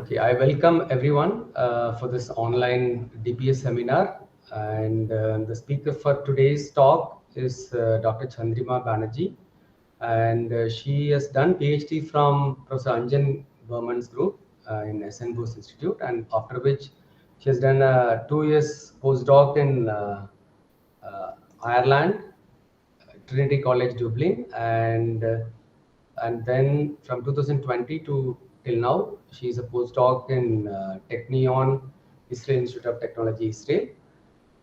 Okay, I welcome everyone for this online DPS seminar. And the speaker for today's talk is Dr. Chandrima Banerjee. And she has done PhD from Professor Anjan Berman's group in SN Bose Institute. And after which she has done a 2 years postdoc in Ireland, Trinity College Dublin, and then from 2020 to till now, she's a postdoc in Technion, Israel Institute of Technology, Israel.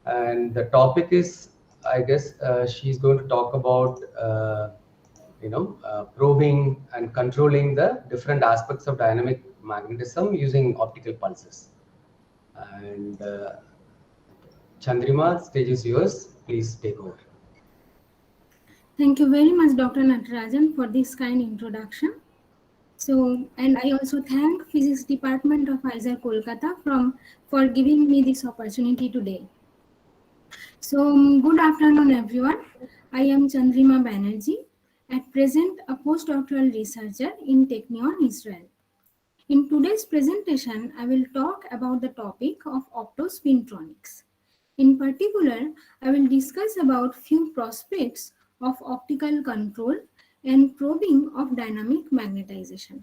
And the topic is, I guess, she's going to talk about, probing and controlling the different aspects of dynamic magnetism using optical pulses. And Chandrima, stage is yours. Please take over. Thank you very much, Dr. Natarajan, for this kind introduction. And I also thank Physics Department of IISER Kolkata for giving me this opportunity today. Good afternoon, everyone. I am Chandrima Banerjee, at present a postdoctoral researcher in Technion, Israel. In today's presentation, I will talk about the topic of Opto-Spintronics. In particular, I will discuss about few prospects of optical control and probing of dynamic magnetization.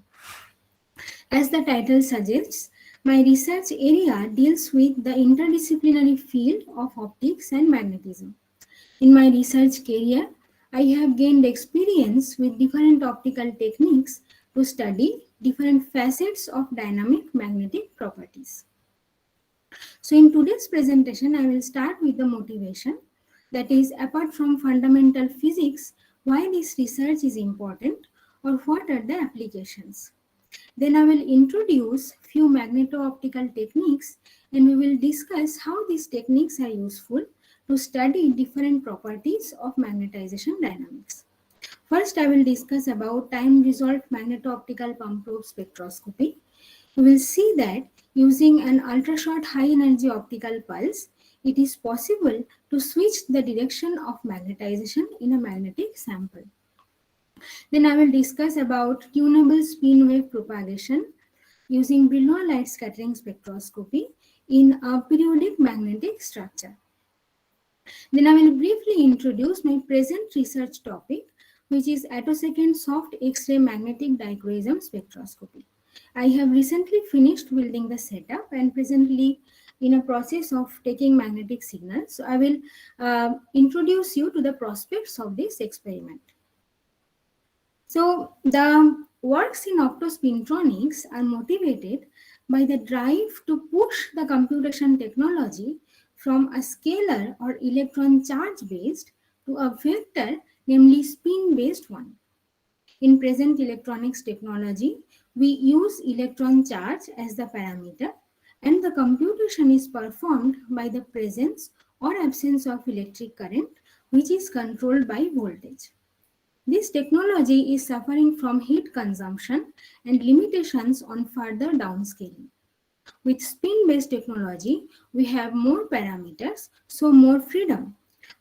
As the title suggests, my research area deals with the interdisciplinary field of optics and magnetism. In my research career, I have gained experience with different optical techniques to study different facets of dynamic magnetic properties. So in today's presentation, I will start with the motivation. That is, apart from fundamental physics, why this research is important or what are the applications. Then I will introduce few magneto-optical techniques and we will discuss how these techniques are useful to study different properties of magnetization dynamics. First, I will discuss about time-resolved magneto-optical pump probe spectroscopy. We will see that using an ultrashort high-energy optical pulse, it is possible to switch the direction of magnetization in a magnetic sample. Then I will discuss about tunable spin wave propagation using Brillouin light scattering spectroscopy in a periodic magnetic structure. Then I will briefly introduce my present research topic, which is attosecond soft X-ray magnetic dichroism spectroscopy. I have recently finished building the setup and presently in a process of taking magnetic signals. So I will introduce you to the prospects of this experiment. So the works in Opto-Spintronics are motivated by the drive to push the computation technology from a scalar or electron charge based to a vector, namely spin based one. In present electronics technology, we use electron charge as the parameter and the computation is performed by the presence or absence of electric current, which is controlled by voltage. This technology is suffering from heat consumption and limitations on further downscaling. With spin-based technology, we have more parameters, so more freedom.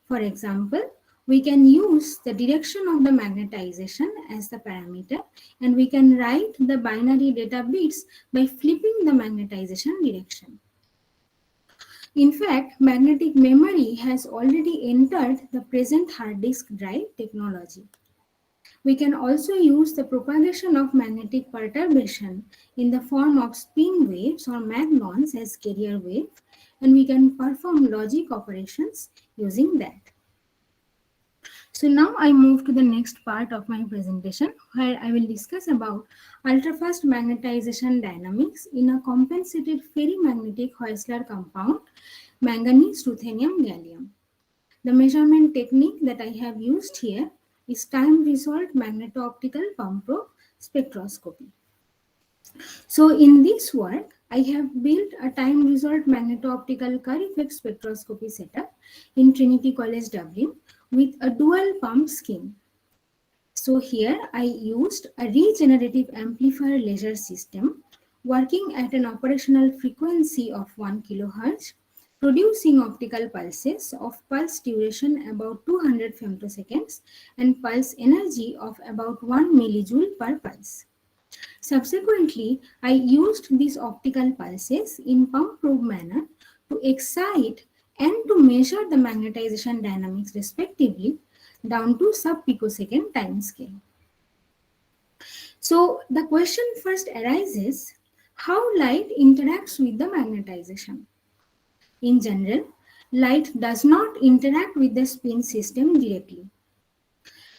For example, we can use the direction of the magnetization as the parameter and we can write the binary data bits by flipping the magnetization direction. In fact, magnetic memory has already entered the present hard disk drive technology. We can also use the propagation of magnetic perturbation in the form of spin waves or magnons as carrier wave, and we can perform logic operations using that. So now I move to the next part of my presentation where I will discuss about ultrafast magnetization dynamics in a compensated ferrimagneticHeusler compound, manganese, ruthenium, gallium. The measurement technique that I have used here is time-resolved magneto-optical pump probe spectroscopy. So in this work, I have built a time-resolved magneto-optical Kerr effect spectroscopy setup in Trinity College Dublin with a dual pump scheme. So here I used a regenerative amplifier laser system working at an operational frequency of 1 kHz, producing optical pulses of pulse duration about 200 femtoseconds and pulse energy of about 1 millijoule per pulse. Subsequently, I used these optical pulses in pump probe manner to excite and to measure the magnetization dynamics respectively down to sub-picosecond time scale. So the question first arises, how light interacts with the magnetization? In general, light does not interact with the spin system directly.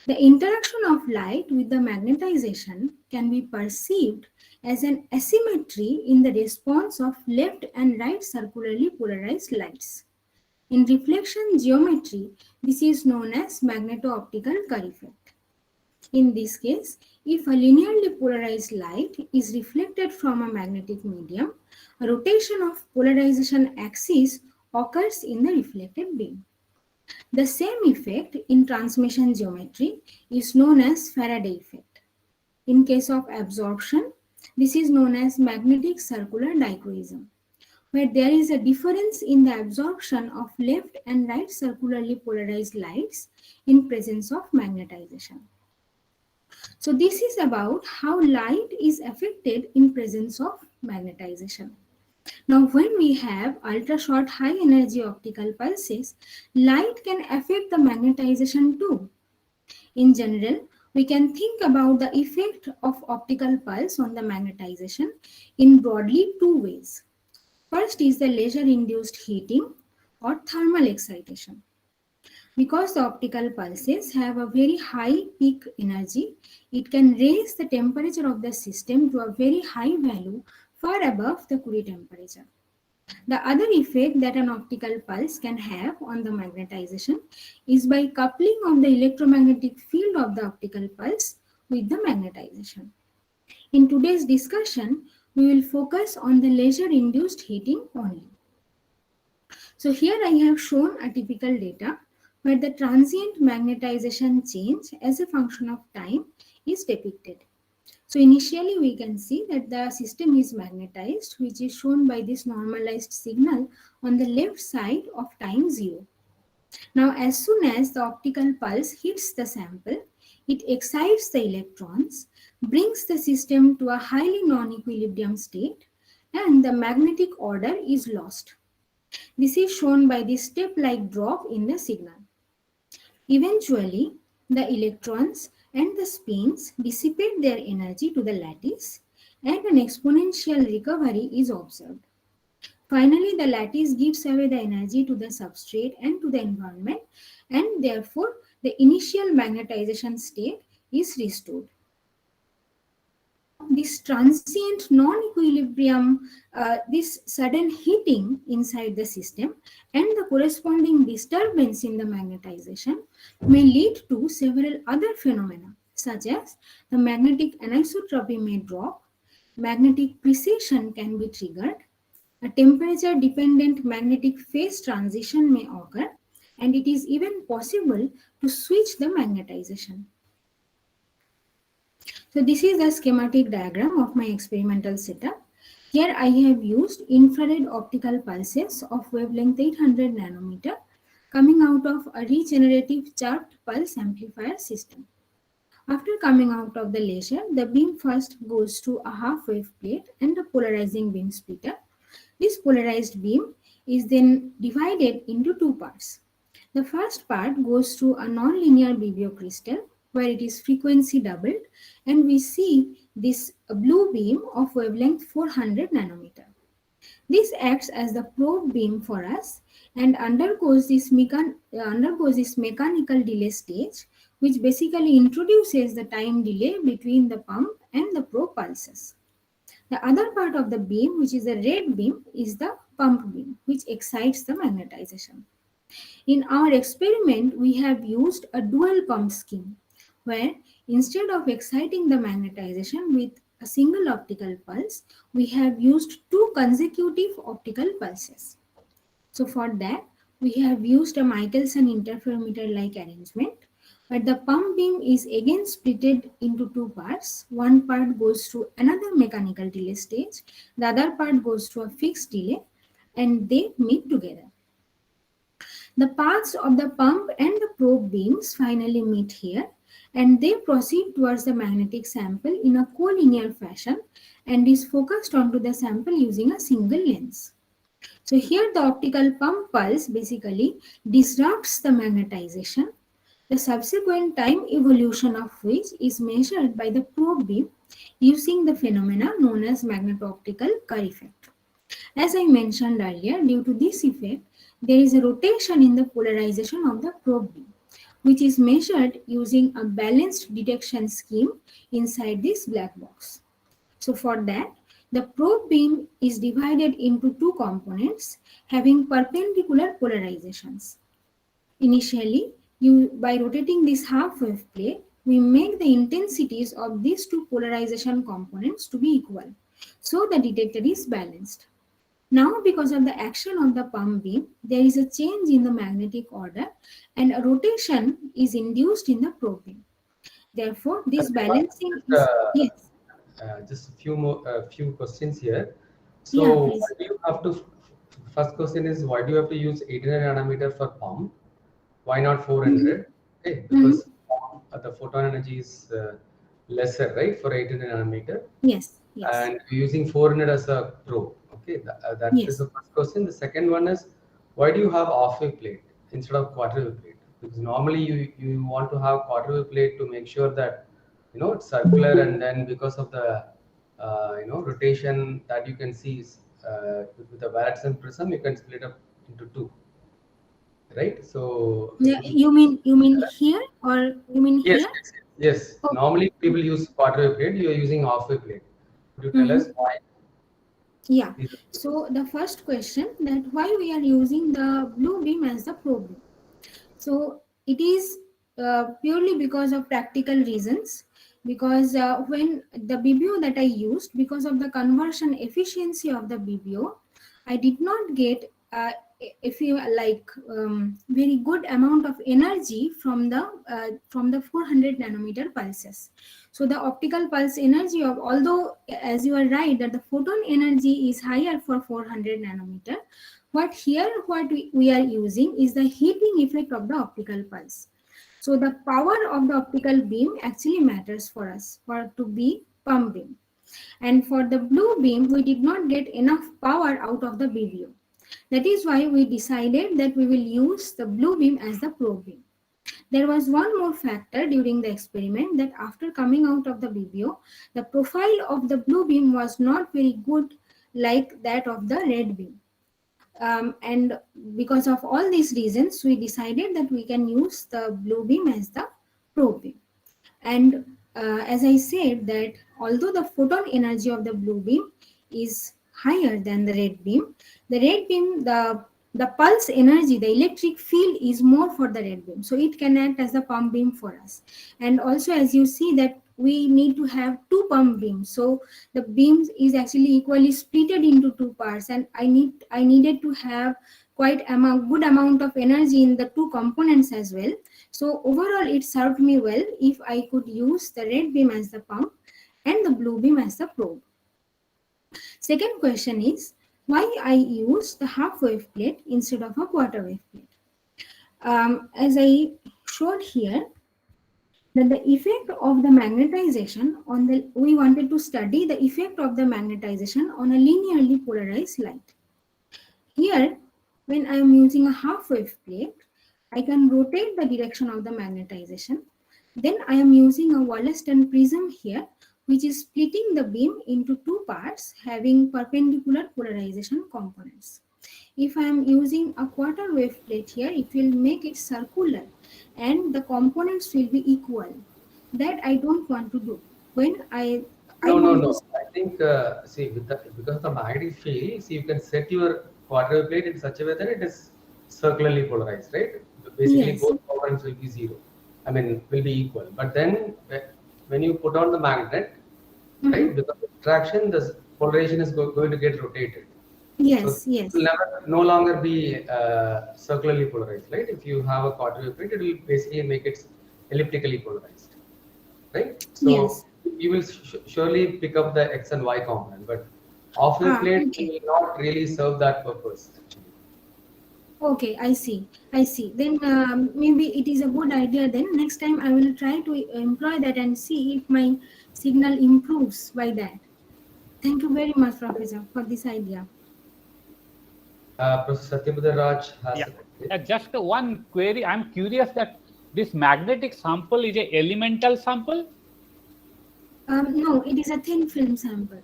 The interaction of light with the magnetization can be perceived as an asymmetry in the response of left and right circularly polarized lights. In reflection geometry, this is known as magneto-optical Kerr effect. In this case, if a linearly polarized light is reflected from a magnetic medium, a rotation of polarization axis occurs in the reflected beam. The same effect in transmission geometry is known as Faraday effect. In case of absorption, this is known as magnetic circular dichroism, where there is a difference in the absorption of left and right circularly polarized lights in presence of magnetization. So this is about how light is affected in presence of magnetization. Now, when we have ultra-short high energy optical pulses, light can affect the magnetization too. In general, we can think about the effect of optical pulse on the magnetization in broadly two ways. First is the laser-induced heating or thermal excitation. Because the optical pulses have a very high peak energy, it can raise the temperature of the system to a very high value far above the Curie temperature. The other effect that an optical pulse can have on the magnetization is by coupling of the electromagnetic field of the optical pulse with the magnetization. In today's discussion, we will focus on the laser-induced heating only. So here I have shown a typical data where the transient magnetization change as a function of time is depicted. So initially we can see that the system is magnetized, which is shown by this normalized signal on the left side of time 0. Now as soon as the optical pulse hits the sample, it excites the electrons, brings the system to a highly non-equilibrium state, and the magnetic order is lost. This is shown by the step-like drop in the signal. Eventually, the electrons and the spins dissipate their energy to the lattice and an exponential recovery is observed. Finally, the lattice gives away the energy to the substrate and to the environment, and therefore the initial magnetization state is restored. This transient non-equilibrium, this sudden heating inside the system and the corresponding disturbance in the magnetization may lead to several other phenomena such as the magnetic anisotropy may drop, magnetic precession can be triggered, a temperature dependent magnetic phase transition may occur, and it is even possible to switch the magnetization. So this is a schematic diagram of my experimental setup. Here I have used infrared optical pulses of wavelength 800 nanometer coming out of a regenerative charged pulse amplifier system. After coming out of the laser, the beam first goes to a half wave plate and a polarizing beam splitter. This polarized beam is then divided into two parts. The first part goes through a nonlinear BBO crystal where it is frequency doubled, and we see this blue beam of wavelength 400 nanometer. This acts as the probe beam for us and undergoes this mechanical delay stage, which basically introduces the time delay between the pump and the probe pulses. The other part of the beam, which is a red beam, is the pump beam, which excites the magnetization. In our experiment, we have used a dual pump scheme, where instead of exciting the magnetization with a single optical pulse, we have used two consecutive optical pulses. So for that, we have used a Michelson interferometer-like arrangement, where the pump beam is again splitted into two parts. One part goes through another mechanical delay stage, the other part goes through a fixed delay, and they meet together. The paths of the pump and the probe beams finally meet here, and they proceed towards the magnetic sample in a collinear fashion and is focused onto the sample using a single lens. So here the optical pump pulse basically disrupts the magnetization, the subsequent time evolution of which is measured by the probe beam using the phenomena known as magneto-optical Kerr effect. As I mentioned earlier, due to this effect, there is a rotation in the polarization of the probe beam, which is measured using a balanced detection scheme inside this black box. So for that, the probe beam is divided into two components having perpendicular polarizations. Initially, by rotating this half-wave plate, we make the intensities of these two polarization components to be equal. So the detector is balanced. Now, because of the action of the pump beam, there is a change in the magnetic order and a rotation is induced in the probe beam. Therefore, this Chandrima, balancing is, yes, just a few more few questions here. yeah, So why please. do you have to? First question is, why do you have to use 800 nanometer for pump? Why not Mm-hmm. 400? Okay, Mm-hmm. because the photon energy is lesser, right, for 800 nanometer, Yes, yes, and we're using 400 as a probe. Okay, that is yes. the first question. The second one is, why do you have off-wave plate instead of quarter-wave plate? Because normally you want to have quarter-wave plate to make sure that it's circular, and then because of the rotation that you can see is, with the Varadson prism, you can split up into two, right? So Yeah, you mean here or you mean yes, here? yes, yes. Oh, Normally people use quarter-wave plate. You are using half-wave plate. Could you tell us mm-hmm. why Yeah. these are So the first question that why we are using the blue beam as the probe beam. So it is purely because of practical reasons. Because when the BBO that I used, because of the conversion efficiency of the BBO, I did not get if you like very good amount of energy from the 400 nanometer pulses. So the optical pulse energy of, although as you are right that the photon energy is higher for 400 nanometer, what we are using is the heating effect of the optical pulse. So the power of the optical beam actually matters for us for to be pump beam. And for the blue beam, we did not get enough power out of the BBO. That is why we decided that we will use the blue beam as the probe beam. There was one more factor during the experiment that after coming out of the BBO, the profile of the blue beam was not very good like that of the red beam. And because of all these reasons, we decided that we can use the blue beam as the probe beam. And as I said that although the photon energy of the blue beam is higher than the red beam, the pulse energy, the electric field is more for the red beam. So it can act as the pump beam for us. And also as you see that we need to have two pump beams. So the beams is actually equally splitted into two parts, and I needed to have good amount of energy in the two components as well. So overall, it served me well if I could use the red beam as the pump and the blue beam as the probe. Second question is why I use the half wave plate instead of a quarter wave plate. As I showed here, that the effect of the magnetization on the we wanted to study the effect of the magnetization on a linearly polarized light. Here, when I am using a half wave plate, I can rotate the direction of the magnetization. Then I am using a Wollaston prism here, which is splitting the beam into two parts having perpendicular polarization components. If I am using a quarter wave plate here, it will make it circular and the components will be equal. That I don't want to do. When I No, no, want to, no. I think, see, because of the magnetic field, see, you can set your quarter plate in such a way that it is circularly polarized, right? Basically, yes. both components will be zero. I mean, will be equal. But then, when you put on the magnet, right, Mhm. because of attraction, the polarization is going to get rotated. So it Yes, will yes. never, no longer be circularly polarized, right? If you have a quarter plate, it will basically make it elliptically polarized, right? Yes. So you will surely pick up the X and Y component, but off-wave Ah, plate okay. will not really serve that purpose actually. Okay, I see. I see. Then maybe it is a good idea. Then next time I will try to employ that and see if my signal improves by that. Thank you very much, Professor, for this idea. Professor Satyabudhan Raj has Yeah. a question. Just one query. I'm curious that this magnetic sample is a elemental sample, No, it is a thin film sample.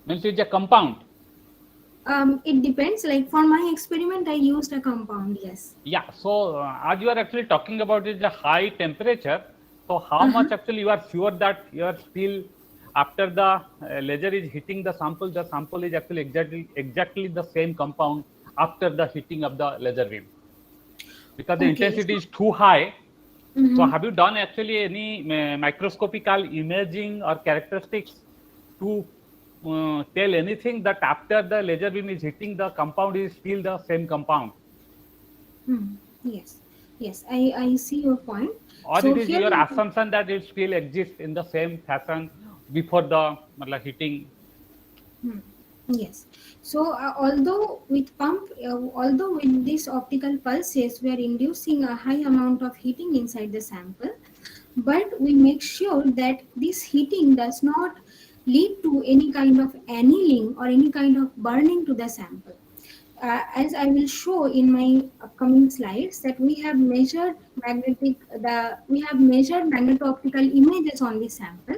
means it's a compound. It depends. Like for my experiment, I used a compound. Yes. Yeah. So as you are actually talking about is the high temperature. So how Uh-huh. much actually you are sure that you are still after the laser is hitting the sample is actually exactly the same compound after the hitting of the laser beam, because the Okay. intensity is too high. So Mhm. have you done actually any microscopical imaging or characteristics to tell anything that after the laser beam is hitting the compound is still the same compound, Yes. Yes. I see your point. or So it is here. your assumption that it still exists in the same fashion before the hitting? Hmm. Yes. So, although with these optical pulses, we are inducing a high amount of heating inside the sample, but we make sure that this heating does not lead to any kind of annealing or any kind of burning to the sample. As I will show in my upcoming slides, that we have measured magneto-optical images on this sample,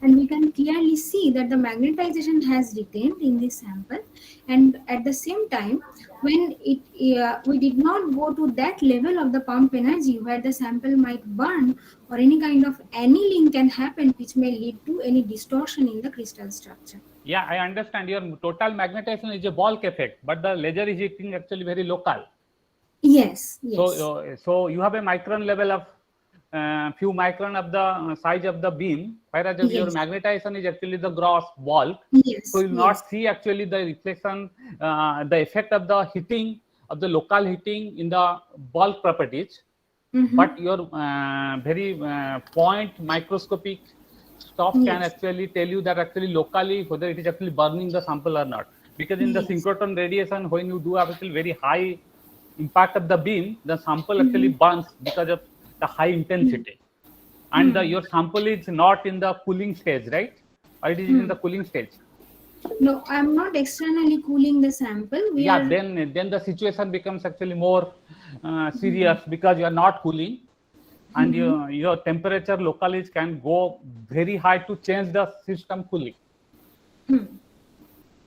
and we can clearly see that the magnetization has retained in this sample, and at the same time, when we did not go to that level of the pump energy where the sample might burn or any kind of annealing can happen, which may lead to any distortion in the crystal structure. Yeah, I understand your total magnetization is a bulk effect, but the laser is hitting actually very local. Yes, So, yes, so you have a micron level of few micron of the size of the beam, whereas your yes, magnetization is actually the gross bulk. So yes, you will yes. not see actually the reflection, the effect of the heating of the local heating in the bulk properties, Mm-hmm. but your very point microscopic stuff can Yes, actually tell you that actually locally whether it is actually burning the sample or not. Because in the yes. synchrotron radiation, when you do actually very high impact of the beam, the sample actually Mm-hmm. burns because of the high intensity. And Mm-hmm. your sample is not in the cooling stage, right? Or it is in Hmm. the cooling stage. No, I'm not externally cooling the sample. We Yeah, are. then the situation becomes actually more serious, because you are not cooling, and Mm-hmm. your temperature locally can go very high to change the system cooling. Hmm.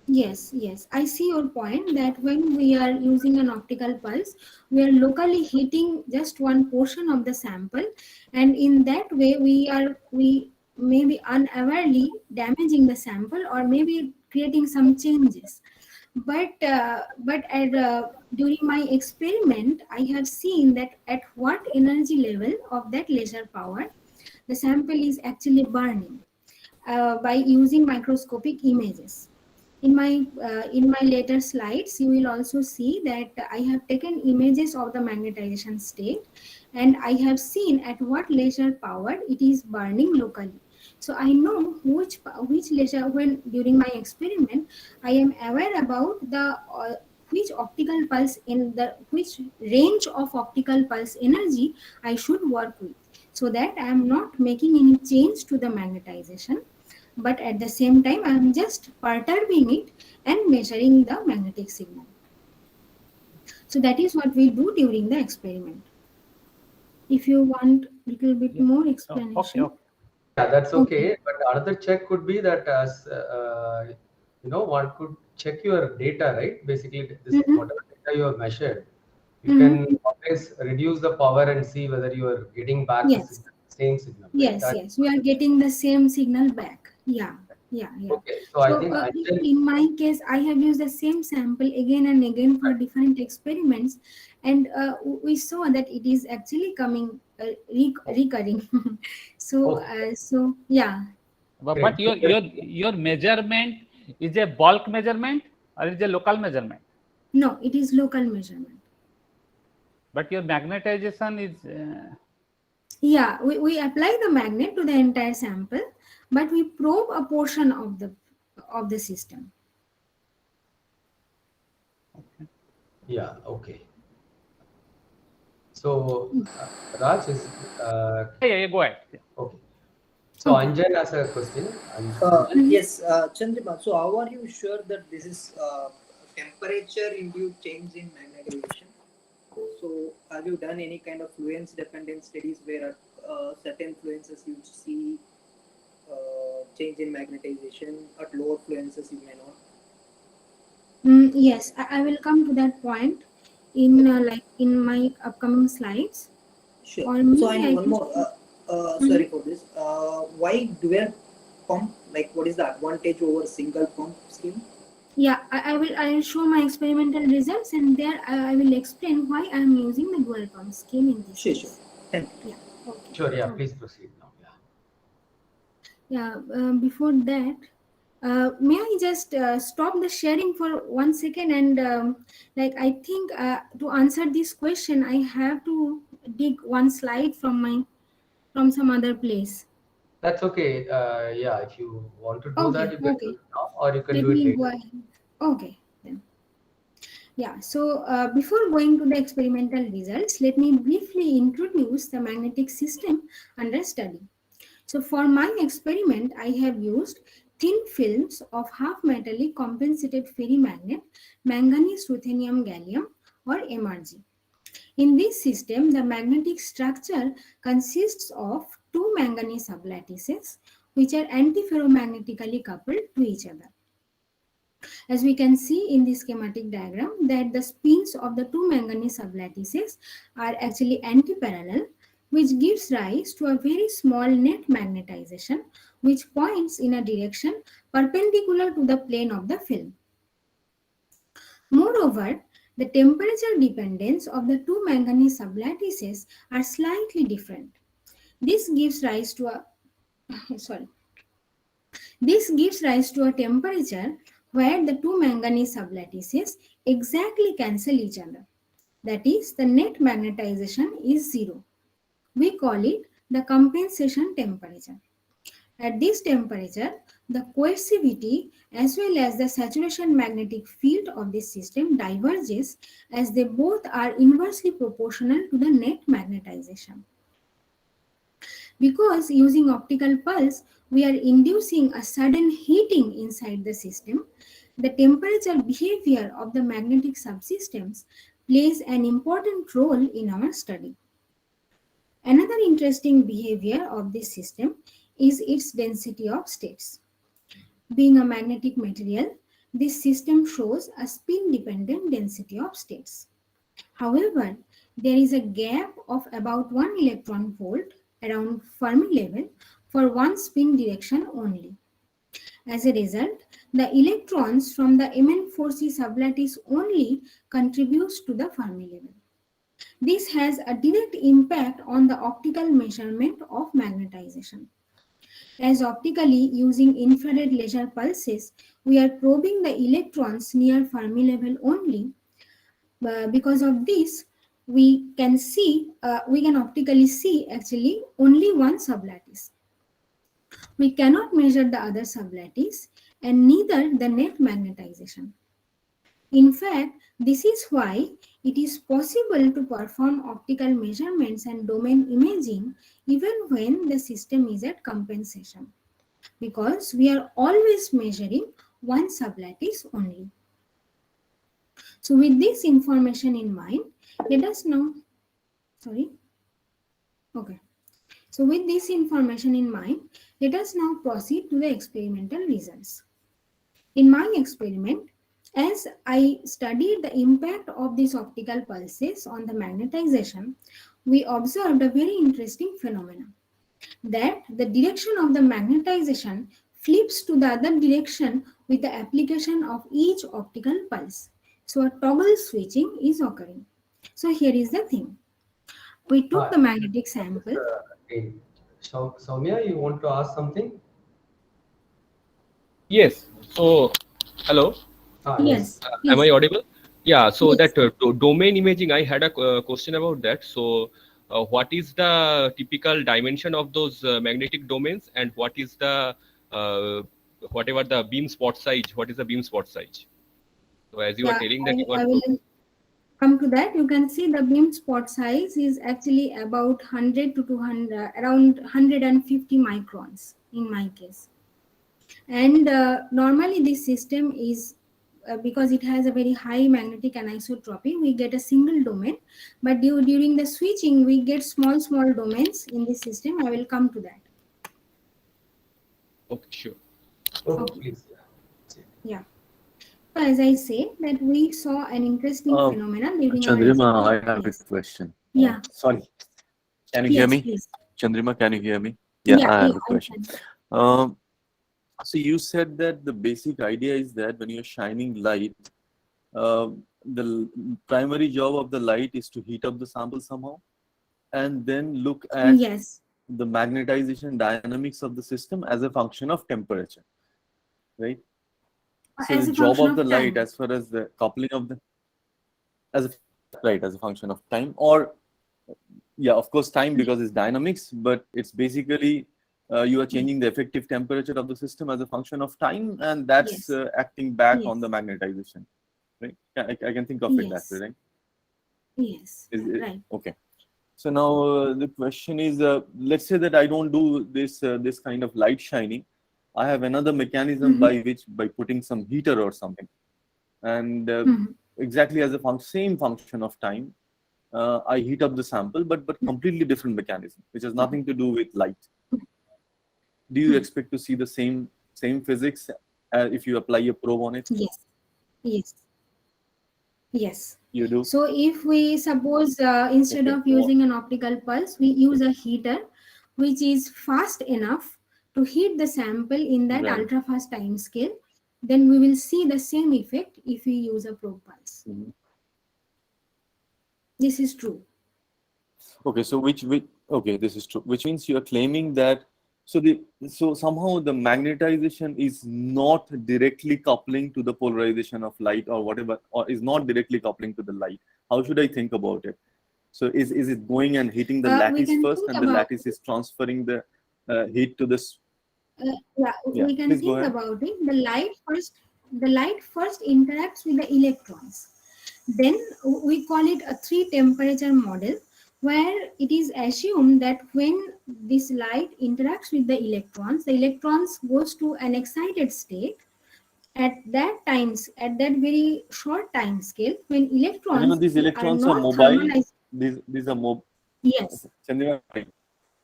Yes, yes. I see your point that when we are using an optical pulse, we are locally heating just one portion of the sample, and in that way, we may be unawarely damaging the sample or maybe creating some changes. But during my experiment, I have seen that at what energy level of that laser power, the sample is actually burning by using microscopic images. In my later slides, you will also see that I have taken images of the magnetization state, and I have seen at what laser power it is burning locally. So I know which laser, when during my experiment I am aware about the which optical pulse in the which range of optical pulse energy I should work with, so that I am not making any change to the magnetization, but at the same time I am just perturbing it and measuring the magnetic signal. So that is what we do during the experiment. If you want little bit Yeah. more Oh, okay, explanation. okay. Yeah, that's Okay. okay. But another check could be that as one could check your data, right? Basically, this Mm-hmm. whatever data you have measured, you Mm-hmm. can always reduce the power and see whether you are getting back the Yes. signal, same signal, right? Yes, That yes, we are getting the same signal back. Yeah, yeah, yeah. okay. So I So think ideal. in my case, I have used the same sample again and again for different experiments, and we saw that it is actually coming recurring. So, Okay, yeah, But great. your measurement is a bulk measurement or is a local measurement? no, it is local measurement. But your magnetization is Yeah, we apply the magnet to the entire sample, but we probe a portion of the system. Yeah, okay. So, Raj is. Yeah, go ahead. Okay. So, Okay. Anjan has a question. Anjan? Yes, Chandrima. So, how are you sure that this is temperature-induced change in magnetization? So, have you done any kind of fluence-dependent studies where at certain fluences you see change in magnetization, at lower fluences you may not? Yes, I will come to that point in like in my upcoming slides. Sure. Or So, maybe and I one can. more. Mhm. Sorry for this. Why dual pump? Like, what is the advantage over single pump scheme? Yeah, I will show my experimental results, and there I will explain why I am using the dual pump scheme in this Sure, sure. case. Thank you. Yeah. Okay. Sure, yeah, Okay. please proceed now. Yeah. Yeah. Before that, may I just stop the sharing for 1 second, and like I think to answer this question, I have to dig one slide from some other place. That's okay. Yeah, if you want to do that, Okay. you can do Okay. it now, or you can Let do it me go later. ahead. Okay. Then. Yeah, so before going to the experimental results, let me briefly introduce the magnetic system under study. So for my experiment, I have used thin films of half-metallic compensated ferrimagnet, manganese ruthenium gallium or MRG. In this system, the magnetic structure consists of two manganese sublattices which are antiferromagnetically coupled to each other. As we can see in this schematic diagram, that the spins of the two manganese sublattices are actually antiparallel, which gives rise to a very small net magnetization which points in a direction perpendicular to the plane of the film. Moreover, the temperature dependence of the two manganese sublattices are slightly different. This gives rise to a This gives rise to a temperature where the two manganese sublattices exactly cancel each other. That is, the net magnetization is zero. We call it the compensation temperature. At this temperature, the coercivity as well as the saturation magnetic field of this system diverges as they both are inversely proportional to the net magnetization. Because using optical pulse, we are inducing a sudden heating inside the system, the temperature behavior of the magnetic subsystems plays an important role in our study. Another interesting behavior of this system is its density of states. Being a magnetic material, this system shows a spin-dependent density of states. However, there is a gap of about 1 electron volt around Fermi level for one spin direction only. As a result, the electrons from the MN4C sublattice only contributes to the Fermi level. This has a direct impact on the optical measurement of magnetization. As optically using infrared laser pulses, we are probing the electrons near Fermi level only. Because of this, we can optically see actually only one sublattice. We cannot measure the other sublattice and neither the net magnetization. In fact, this is why it is possible to perform optical measurements and domain imaging even when the system is at compensation, because we are always measuring one sublattice only. So with this information in mind, let us now, okay. So with this information in mind, let us now proceed to the experimental results. In my experiment, as I studied the impact of these optical pulses on the magnetization, we observed a very interesting phenomenon, that the direction of the magnetization flips to the other direction with the application of each optical pulse. So a toggle switching is occurring. So here is the thing. We took the magnetic sample. Okay. So, Soumya, you want to ask something? Yes. So, hello. Yes. Yes, Am yes, I audible? Yeah. So yes. that domain imaging, I had a question about that. So, what is the typical dimension of those magnetic domains, and what is the uh, whatever the beam spot size? What is the beam spot size? So, as you are Yeah, telling that you are I will. come to that, you can see the beam spot size is actually about 100 to 200, around 150 microns in my case. And normally this system is, because it has a very high magnetic anisotropy, we get a single domain, but during the switching, we get small domains in this system. I will come to that. Okay, sure. Okay, please. Yeah. So as I say, that we saw an interesting phenomenon during Chandrima, our I have a question. Yeah. Sorry. Can you hear Yes, me? please. Chandrima, can you hear me? Yeah, I have a question. can. So you said that the basic idea is that when you're shining light, the primary job of the light is to heat up the sample somehow, and then look at Yes. the magnetization dynamics of the system as a function of temperature, right? So As the a job function of the light, time. as far as the coupling of the, as a function of time, or yeah, of course time, because it's dynamics, but it's basically you are changing the effective temperature of the system as a function of time, and that's Yes. acting back on Yes. the magnetization, right? I can think of it that way, right? Yes. Is it, Right. okay. So now the question is, let's say that I don't do this this kind of light shining. I have another mechanism by which, by putting some heater or something, and exactly as a same function of time, I heat up the sample, but completely different mechanism, which has nothing to do with light. Do you expect to see the same physics if you apply a probe on it? Yes. Yes. Yes. You do. So if we suppose instead Okay. of using an optical pulse, we use a heater which is fast enough to heat the sample in that Right. ultra fast time scale, then we will see the same effect if we use a probe pulse. This is true. Okay, so okay, this is true, which means you are claiming that so somehow the magnetization is not directly coupling to the polarization of light or whatever, or is not directly coupling to the light. How should I think about it? So is it going and hitting the lattice first, and the lattice is transferring the heat to this? Yeah, we can think about it. The light first interacts with the electrons. Then we call it a three temperature model, where it is assumed that when this light interacts with the electrons goes to an excited state. At that very short time scale, when electrons These electrons are not mobile. thermalized. These are mobile. Yes. Chandrima,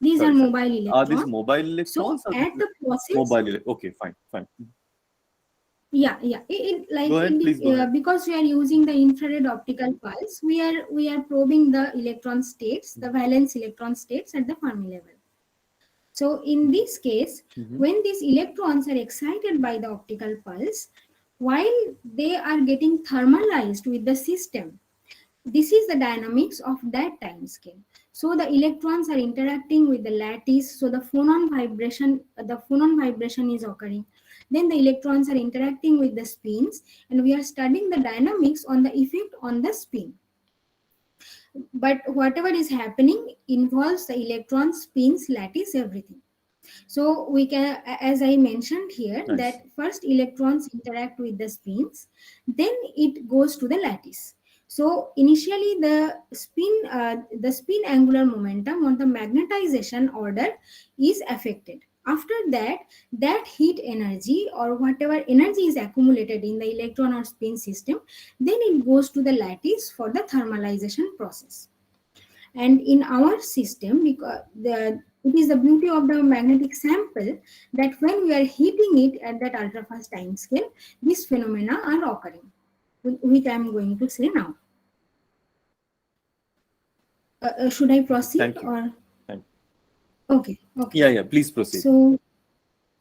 These are mobile electrons. Are these mobile electrons? So at the process, mobile. Okay, fine. Yeah. Go ahead, please go ahead. Because we are using the infrared optical pulse, we are probing the electron states, the valence electron states at the Fermi level. So in this case, when these electrons are excited by the optical pulse, while they are getting thermalized with the system, this is the dynamics of that time scale. So the electrons are interacting with the lattice, so the phonon vibration is occurring. Then the electrons are interacting with the spins, and we are studying the dynamics on the effect on the spin. But whatever is happening involves the electrons, spins, lattice, everything. So we can, as I mentioned here, that first electrons interact with the spins, then it goes to the lattice. So initially the spin angular momentum on the magnetization order is affected. After that heat energy or whatever energy is accumulated in the electron or spin system, then it goes to the lattice for the thermalization process. And in our system, because it is the beauty of the magnetic sample that when we are heating it at that ultra fast time scale, these phenomena are occurring, which I am going to say now. Should I proceed? Thank you. Or Thank you. Okay. Yeah, please proceed. So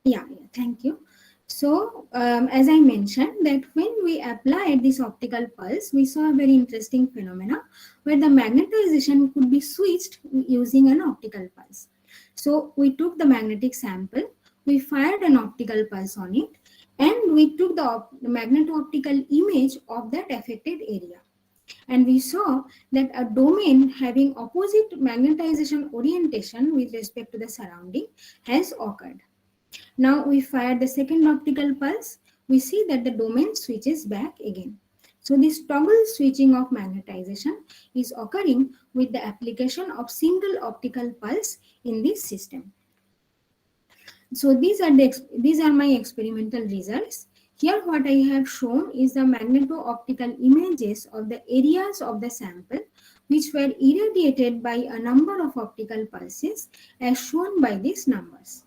yeah, thank you. So as I mentioned, that when we applied this optical pulse, we saw a very interesting phenomena where the magnetization could be switched using an optical pulse. So we took the magnetic sample, we fired an optical pulse on it, and we took the magneto-optical image of that affected area. And we saw that a domain having opposite magnetization orientation with respect to the surrounding has occurred. Now we fire the second optical pulse, we see that the domain switches back again. So this toggle switching of magnetization is occurring with the application of single optical pulse in this system. So these are my experimental results. Here what I have shown is the magneto-optical images of the areas of the sample which were irradiated by a number of optical pulses as shown by these numbers.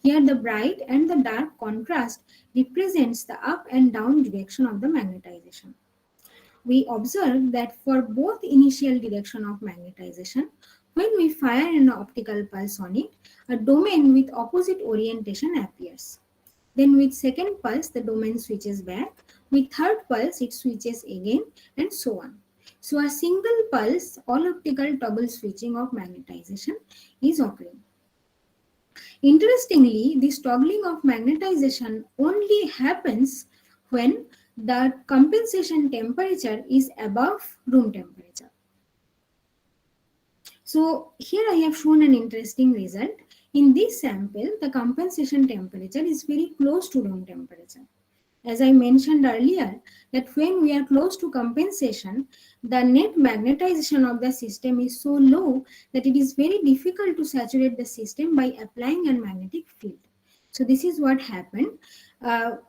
Here the bright and the dark contrast represents the up and down direction of the magnetization. We observe that for both initial direction of magnetization, when we fire an optical pulse on it, a domain with opposite orientation appears. Then with second pulse, the domain switches back. With third pulse, it switches again, and so on. So a single pulse all optical toggle switching of magnetization is occurring. Interestingly, this toggling of magnetization only happens when the compensation temperature is above room temperature. So here I have shown an interesting result. In this sample, the compensation temperature is very close to room temperature. As I mentioned earlier, that when we are close to compensation, the net magnetization of the system is so low that it is very difficult to saturate the system by applying a magnetic field. So this is what happened.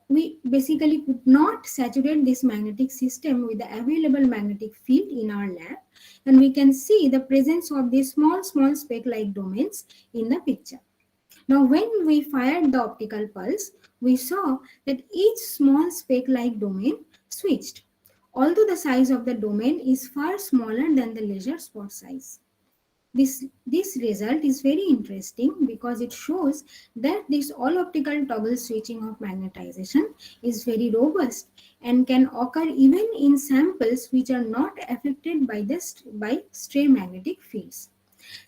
We basically could not saturate this magnetic system with the available magnetic field in our lab, and we can see the presence of these small speck-like domains in the picture. Now, when we fired the optical pulse, we saw that each small speck-like domain switched, although the size of the domain is far smaller than the laser spot size. This result is very interesting because it shows that this all optical toggle switching of magnetization is very robust and can occur even in samples which are not affected by stray magnetic fields.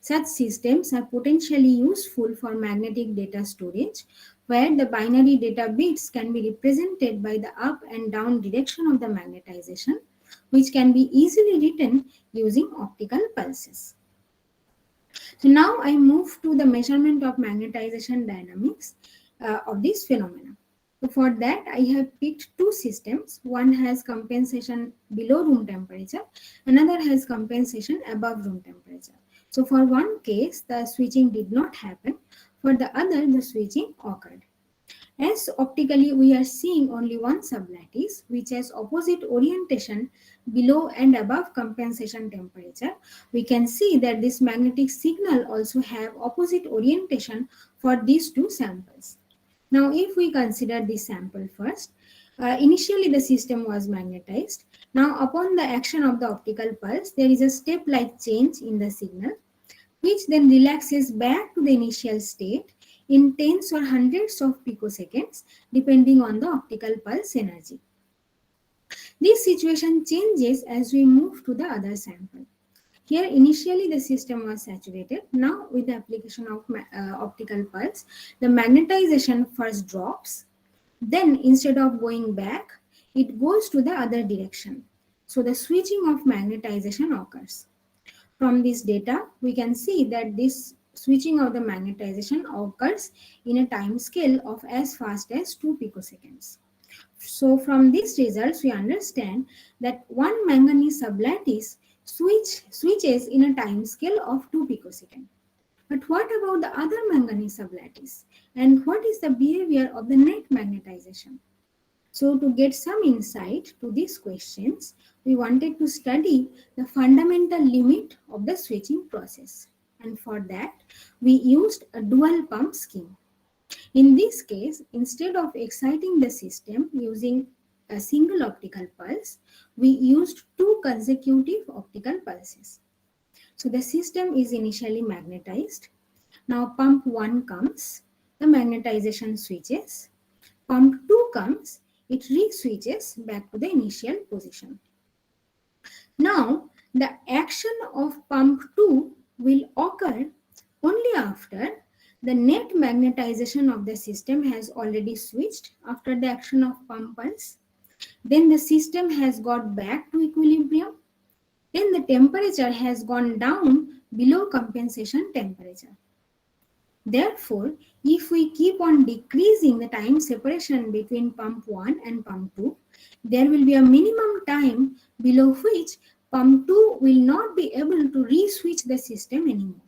Such systems are potentially useful for magnetic data storage, where the binary data bits can be represented by the up and down direction of the magnetization, which can be easily written using optical pulses. So now I move to the measurement of magnetization dynamics of this phenomena. So for that, I have picked two systems. One has compensation below room temperature, another has compensation above room temperature. So for one case, the switching did not happen. For the other, the switching occurred. As optically, we are seeing only one sublattice which has opposite orientation below and above compensation temperature. We can see that this magnetic signal also have opposite orientation for these two samples. Now, if we consider this sample first, initially the system was magnetized. Now, upon the action of the optical pulse, there is a step-like change in the signal, which then relaxes back to the initial state in tens or hundreds of picoseconds, depending on the optical pulse energy. This situation changes as we move to the other sample. Here, initially the system was saturated. Now, with the application of optical pulse, the magnetization first drops. Then, instead of going back, it goes to the other direction. So, the switching of magnetization occurs. From this data, we can see that this switching of the magnetization occurs in a time scale of as fast as 2 picoseconds. So from these results, we understand that one manganese sublattice switches in a time scale of 2 picoseconds. But what about the other manganese sublattice? And what is the behavior of the net magnetization? So to get some insight to these questions, we wanted to study the fundamental limit of the switching process. And for that, we used a dual pump scheme. In this case, instead of exciting the system using a single optical pulse, we used two consecutive optical pulses. So the system is initially magnetized. Now pump 1 comes, the magnetization switches. Pump 2 comes, it re-switches back to the initial position. Now, the action of pump 2 will occur only after the net magnetization of the system has already switched after the action of pump pulse. Then the system has got back to equilibrium. Then the temperature has gone down below compensation temperature. Therefore, if we keep on decreasing the time separation between pump 1 and pump 2, there will be a minimum time below which pump 2 will not be able to re-switch the system anymore.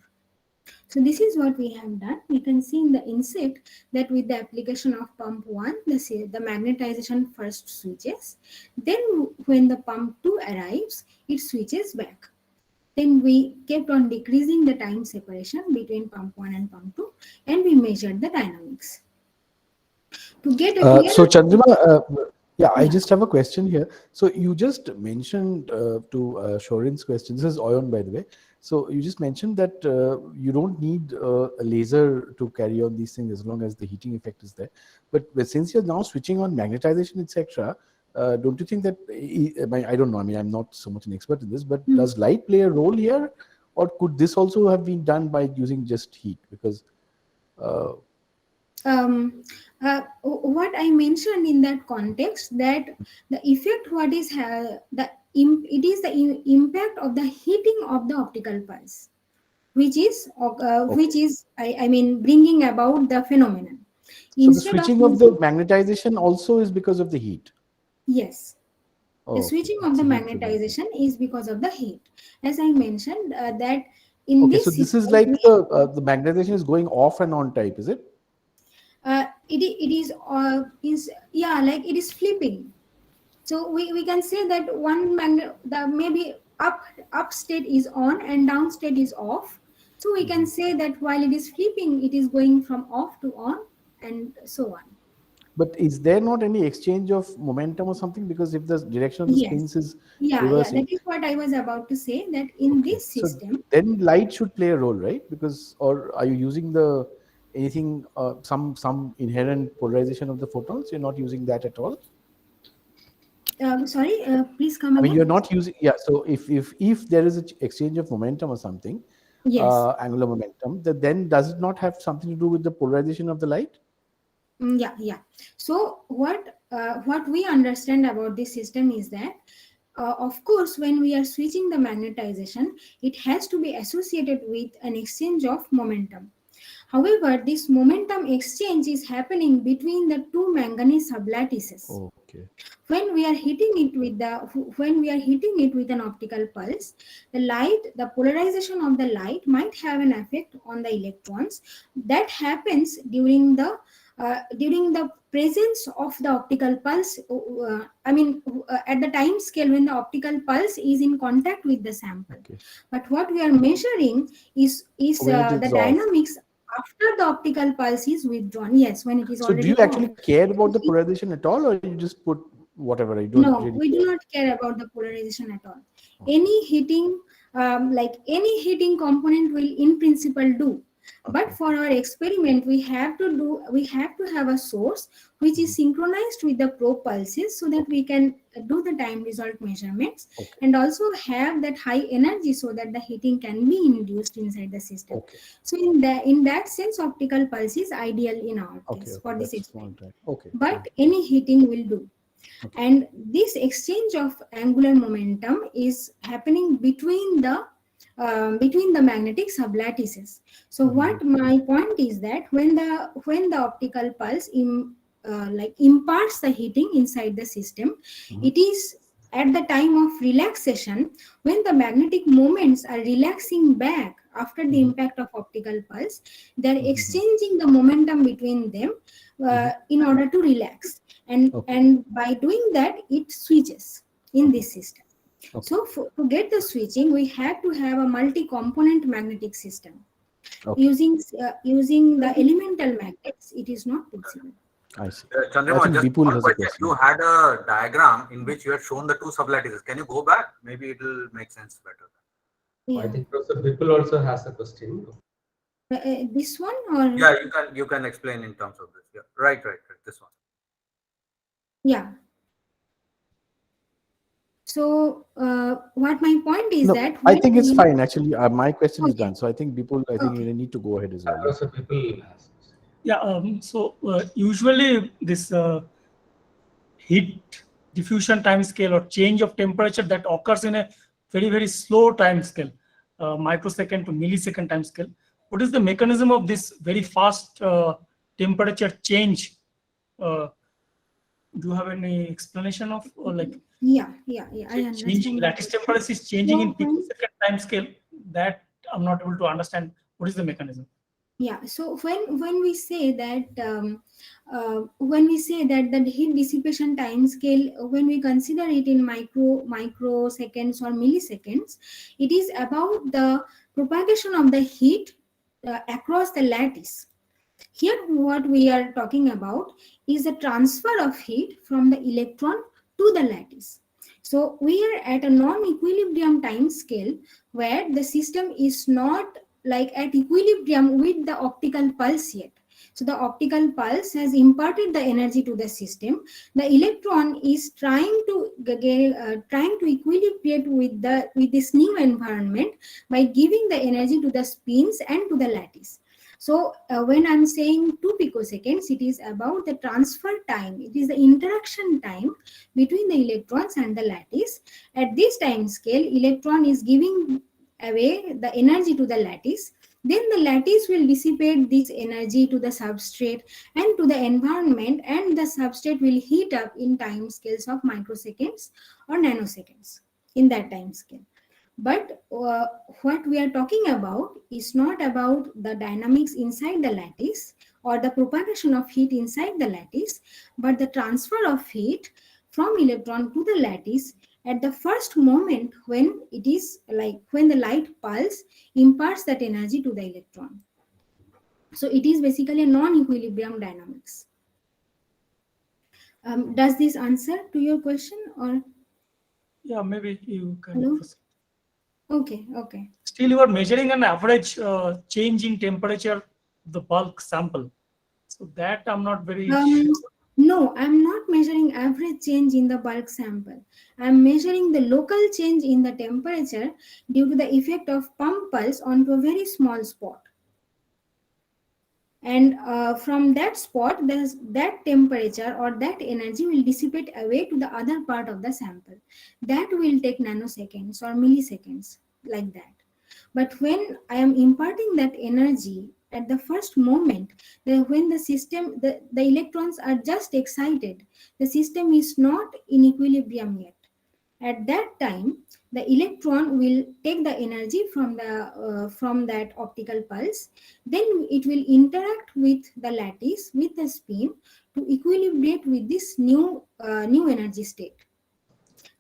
So this is what we have done. You can see in the inset that with the application of pump 1, the magnetization first switches. Then when the pump 2 arrives, it switches back. Then we kept on decreasing the time separation between pump 1 and pump 2, and we measured the dynamics. To get a clearer so Chandrima, yeah, I Yeah. just have a question here. So you just mentioned to Shorin's question, this is Oyon, by the way. So you just mentioned that you don't need a laser to carry on these things as long as the heating effect is there. But since you're now switching on magnetization, etc., don't you think that, I don't know, I mean, I'm not so much an expert in this, but does light play a role here? Or could this also have been done by using just heat? Because what I mentioned in that context, that the effect what is it is the impact of the heating of the optical pulse, which is I mean bringing about the phenomenon. so the Instead switching of the magnetization also is because of the heat. Yes. Oh, The okay. switching of It's the a heat-driven thing. magnetization is because of the heat. As I mentioned, that in Okay, this so this is system, like the magnetization is going off and on type, is it? like it is flipping. So we can say that one magnet, the maybe up state is on and down state is off. So we can say that while it is flipping, it is going from off to on and so on. But is there not any exchange of momentum or something? Because if the direction of the Yes. spins is Yeah, reversing, that is what I was about to say, that in okay, this system, so then light should play a role, right? Because, or are you using anything, some inherent polarization of the photons? You're not using that at all? sorry, please come I mean, again. you're not using, yeah. So if there is an exchange of momentum or something, Yes. angular momentum, then does it not have something to do with the polarization of the light? Yeah. So what we understand about this system is that, of course, when we are switching the magnetization, it has to be associated with an exchange of momentum. However, this momentum exchange is happening between the two manganese sublattices. Okay. When we are hitting it with an optical pulse, the polarization of the light might have an effect on the electrons. That happens during the presence of the optical pulse. At the time scale when the optical pulse is in contact with the sample. Okay. But what we are measuring is When it is the off. dynamics after the optical pulse is withdrawn. Yes, when it is So already do you actually off. care about the polarization at all, or you just put whatever? You don't No, really we care. do not care about the polarization at all. Any heating, any heating component will in principle do. But Okay. for our experiment, we have to have a source which is synchronized with the probe pulses, so that we can do the time result measurements, Okay. and also have that high energy so that the heating can be induced inside the system. Okay. So in that sense, optical pulse is ideal in our case for this That's experiment. one time. Okay. But any heating will do. Okay. And this exchange of angular momentum is happening between the magnetic sublattices. So what my point is that when the optical pulse imparts the heating inside the system, it is at the time of relaxation, when the magnetic moments are relaxing back after the impact of optical pulse, they are exchanging the momentum between them in order to relax. And by doing that, it switches in this system. Okay. So to get the switching, we have to have a multi-component magnetic system. Okay. Using the elemental magnets, it is not possible. I see. Chandrima, I think just Vipul one has a question. question. You had a diagram in which you had shown the two sublattices. Can you go back? Maybe it will make sense better. Yeah. I think Professor Vipul also has a question. This one, or Yeah, you can explain in terms of this. Yeah, right. This one. yeah. So what my point is No, that I think it's fine. Actually, my question is done. So I think Vipul, I think Okay. you need to go ahead as well. Professor Vipul has. Yeah. Usually this heat diffusion time scale or change of temperature that occurs in a very, very slow time scale, microsecond to millisecond time scale. what is the mechanism of this very fast temperature change? Do you have any explanation of, or like? Yeah, I Changing understand. lattice temperature is changing in So when- picosecond time scale. That I'm not able to understand. What is the mechanism? Yeah, so when we say that the heat dissipation time scale, when we consider it in microseconds or milliseconds, it is about the propagation of the heat across the lattice. Here what we are talking about is the transfer of heat from the electron to the lattice. So we are at a non-equilibrium time scale where the system is not like at equilibrium with the optical pulse yet. So the optical pulse has imparted the energy to the system. The electron is trying to equilibrate with this new environment by giving the energy to the spins and to the lattice. So when I'm saying 2 picoseconds, it is about the transfer time. It is the interaction time between the electrons and the lattice. At this time scale, electron is giving away the energy to the lattice. Then the lattice will dissipate this energy to the substrate and to the environment, and the substrate will heat up in time scales of microseconds or nanoseconds in that time scale. But what we are talking about is not about the dynamics inside the lattice or the propagation of heat inside the lattice, but the transfer of heat from electron to the lattice at the first moment when it is like when the light pulse imparts that energy to the electron. So it is basically a non-equilibrium dynamics. Does this answer to your question, or? Yeah, maybe you can. Hello? Okay. Still, you are measuring an average change in temperature of the bulk sample. So that I'm not very sure. No, I'm not measuring average change in the bulk sample. I'm measuring the local change in the temperature due to the effect of pump pulse onto a very small spot. And from that spot, that temperature or that energy will dissipate away to the other part of the sample. That will take nanoseconds or milliseconds, like that. But when I am imparting that energy at the first moment, when the system, the electrons are just excited, the system is not in equilibrium yet. At that time, the electron will take the energy from that optical pulse. Then it will interact with the lattice, with the spin, to equilibrate with this new energy state.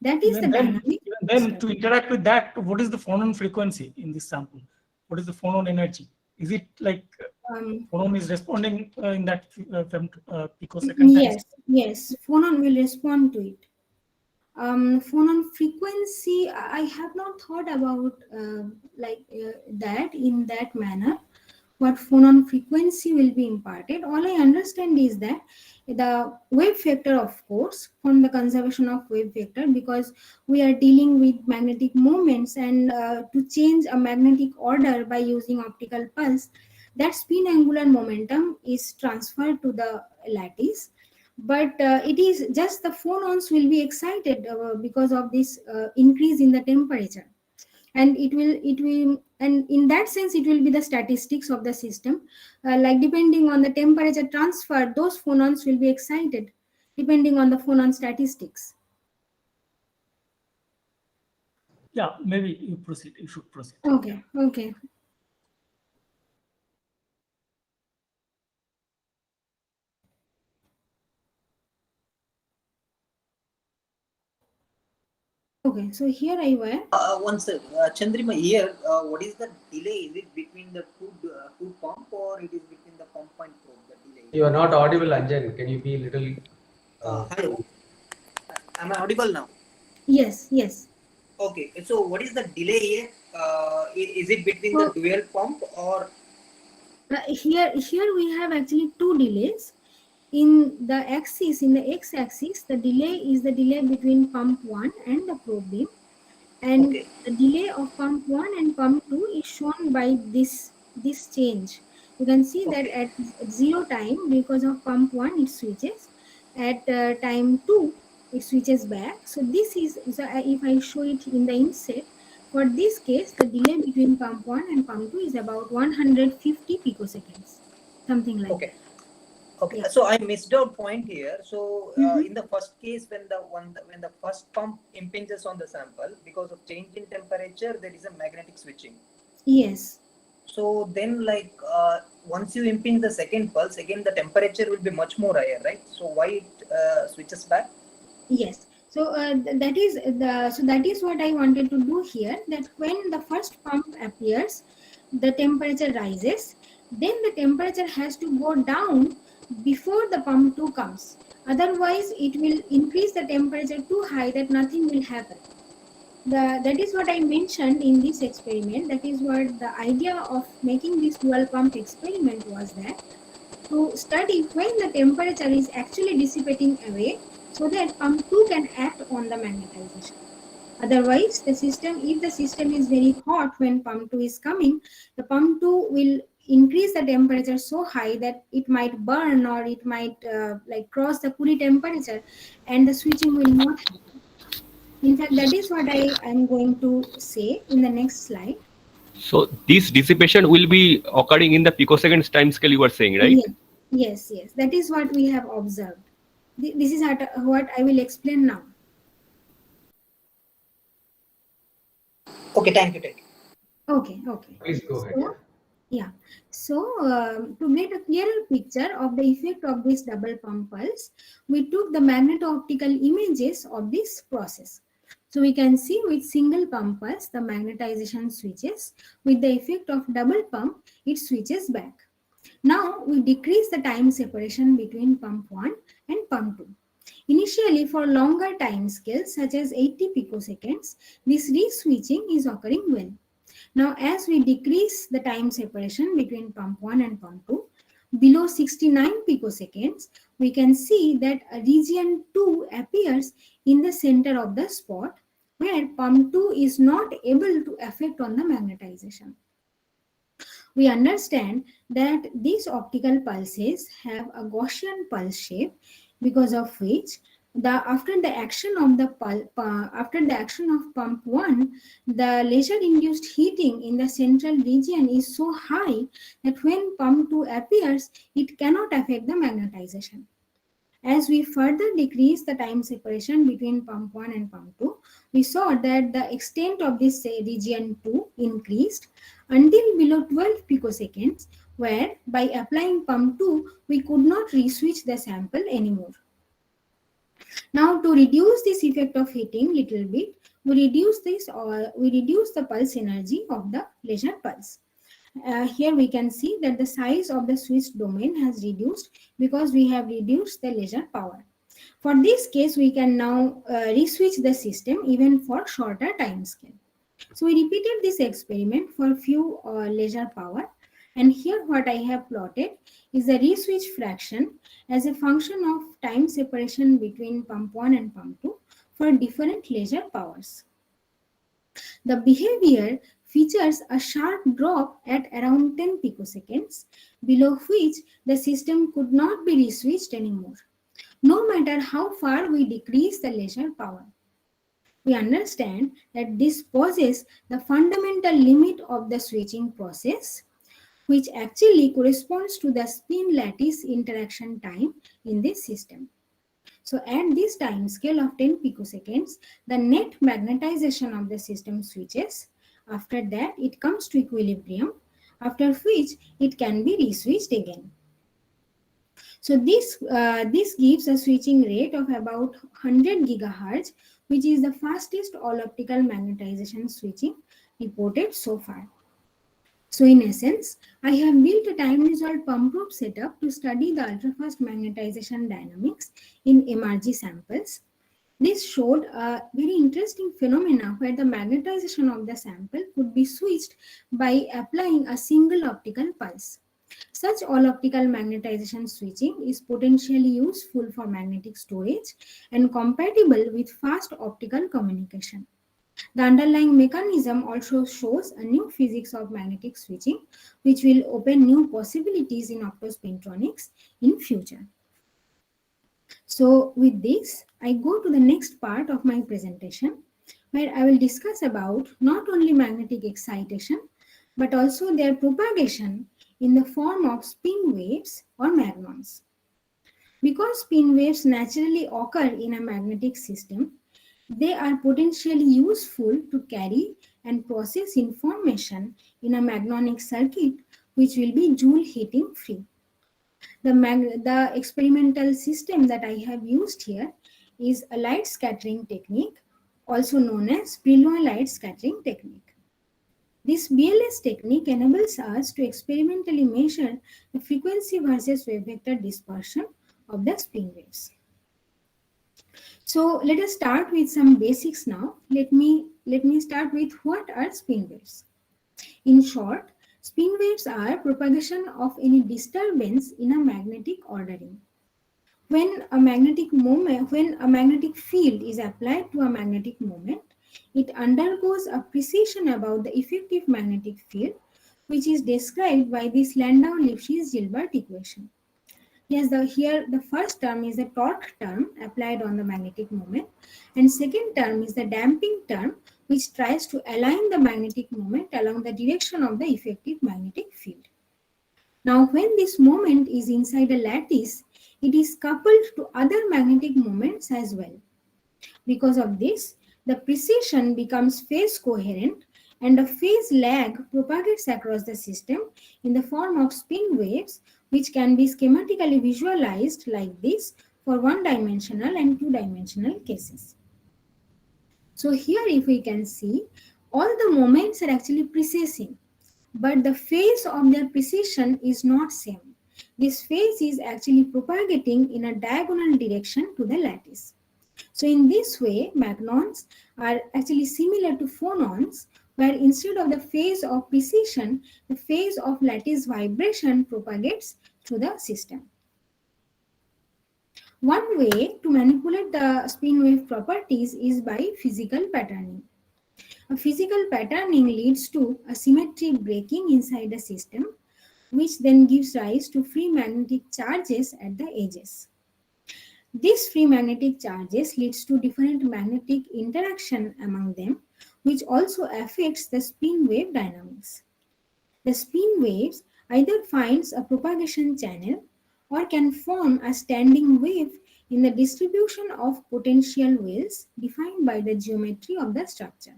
That is the dynamic. Then to interact with that, what is the phonon frequency in this sample? What is the phonon energy? Is it like phonon is responding in that picosecond? Yes, phonon will respond to it. Phonon frequency, I have not thought about that in that manner. What phonon frequency will be imparted. All I understand is that the wave vector, of course, from the conservation of wave vector, because we are dealing with magnetic moments, and to change a magnetic order by using optical pulse, that spin angular momentum is transferred to the lattice. But it is just the phonons will be excited because of this increase in the temperature. And and in that sense it will be the statistics of the system, like depending on the temperature transfer, those phonons will be excited depending on the phonon statistics. Yeah, maybe you proceed. You should proceed. Okay. Okay, so here I were. One sec, Chandrima, here, what is the delay? Is it between the two pump, or it is between the pump and probe? The delay. You are not audible, Anjan. Can you be little? Hello. Am I audible now? Yes. Okay. So what is the delay here? Is it between the dual pump, or? Here we have actually two delays. In the x-axis, the delay is the delay between pump 1 and the probe beam. And the delay of pump 1 and pump 2 is shown by this change. You can see that at 0 time, because of pump 1, it switches. At time 2, it switches back. So this is, so if I show it in the inset, For this case, the delay between pump 1 and pump 2 is about 150 picoseconds, something like Okay. that. Okay, Yeah. so I missed out point here. So Mhm. in the first case, when the first pump impinges on the sample, because of change in temperature, there is a magnetic switching. Yes. So then, like once you impinge the second pulse, again the temperature will be much more higher, right? So why it switches back? Yes. So that is what I wanted to do here. That when the first pump appears, the temperature rises. Then the temperature has to go down before the pump 2 comes. Otherwise, it will increase the temperature too high that nothing will happen. That is what I mentioned in this experiment. That is what the idea of making this dual pump experiment was, that to study when the temperature is actually dissipating away so that pump 2 can act on the magnetization. Otherwise, if the system is very hot when pump 2 is coming, the pump 2 will increase the temperature so high that it might burn, or it might cross the Curie temperature, and the switching will not happen. In fact, that is what I am going to say in the next slide. So this dissipation will be occurring in the picoseconds time scale you were saying, right? Yes. That is what we have observed. This is what I will explain now. Okay, thank you. Okay. Please go ahead. So, yeah. So to get a clearer picture of the effect of this double pump pulse, we took the magneto-optical images of this process. So we can see with single pump pulse, the magnetization switches. With the effect of double pump, it switches back. Now we decrease the time separation between pump 1 and pump 2. Initially, for longer time scales such as 80 picoseconds, this re-switching is occurring well. Now, as we decrease the time separation between pump 1 and pump 2, below 69 picoseconds, we can see that a region 2 appears in the center of the spot where pump 2 is not able to affect on the magnetization. We understand that these optical pulses have a Gaussian pulse shape, because of which after the action of pump 1, the laser-induced heating in the central region is so high that when pump 2 appears, it cannot affect the magnetization. As we further decrease the time separation between pump 1 and pump 2, we saw that the extent of this region 2 increased until below 12 picoseconds, where by applying pump 2, we could not re-switch the sample anymore. Now, to reduce this effect of heating little bit, we reduce the pulse energy of the laser pulse. Here we can see that the size of the switch domain has reduced because we have reduced the laser power. For this case, we can now re-switch the system even for shorter time scale. So we repeated this experiment for few laser power, and here what I have plotted is the re-switch fraction as a function of time separation between pump 1 and pump 2 for different laser powers. The behavior features a sharp drop at around 10 picoseconds, below which the system could not be re-switched anymore, no matter how far we decrease the laser power. We understand that this poses the fundamental limit of the switching process, which actually corresponds to the spin lattice interaction time in this system. So at this time scale of 10 picoseconds, the net magnetization of the system switches. After that, it comes to equilibrium, after which it can be re-switched again. So this gives a switching rate of about 100 gigahertz, which is the fastest all optical magnetization switching reported so far. So in essence, I have built a time-resolved pump probe setup to study the ultrafast magnetization dynamics in MRG samples. This showed a very interesting phenomena where the magnetization of the sample could be switched by applying a single optical pulse. Such all-optical magnetization switching is potentially useful for magnetic storage and compatible with fast optical communication. The underlying mechanism also shows a new physics of magnetic switching, which will open new possibilities in optospintronics in future. So with this, I go to the next part of my presentation, where I will discuss about not only magnetic excitation, but also their propagation in the form of spin waves or magnons. Because spin waves naturally occur in a magnetic system, they are potentially useful to carry and process information in a magnonic circuit, which will be Joule heating free. The experimental system that I have used here is a light scattering technique, also known as Brillouin light scattering technique. This BLS technique enables us to experimentally measure the frequency versus wave vector dispersion of the spin waves. So let us start with some basics now. Let me start with what are spin waves. In short, spin waves are propagation of any disturbance in a magnetic ordering. When a magnetic field is applied to a magnetic moment, it undergoes a precision about the effective magnetic field, which is described by this Landau-Lifshitz-Gilbert equation. Here the first term is the torque term applied on the magnetic moment, and second term is the damping term, which tries to align the magnetic moment along the direction of the effective magnetic field. Now, when this moment is inside a lattice, it is coupled to other magnetic moments as well. Because of this, the precision becomes phase coherent and a phase lag propagates across the system in the form of spin waves, which can be schematically visualized like this for one-dimensional and two-dimensional cases. So here if we can see, all the moments are actually precessing, but the phase of their precession is not same. This phase is actually propagating in a diagonal direction to the lattice. So in this way, magnons are actually similar to phonons, where instead of the phase of precession, the phase of lattice vibration propagates through the system. One way to manipulate the spin wave properties is by physical patterning. A physical patterning leads to a symmetric breaking inside the system, which then gives rise to free magnetic charges at the edges. These free magnetic charges leads to different magnetic interaction among them, which also affects the spin wave dynamics. The spin waves either finds a propagation channel or can form a standing wave in the distribution of potential wells defined by the geometry of the structure.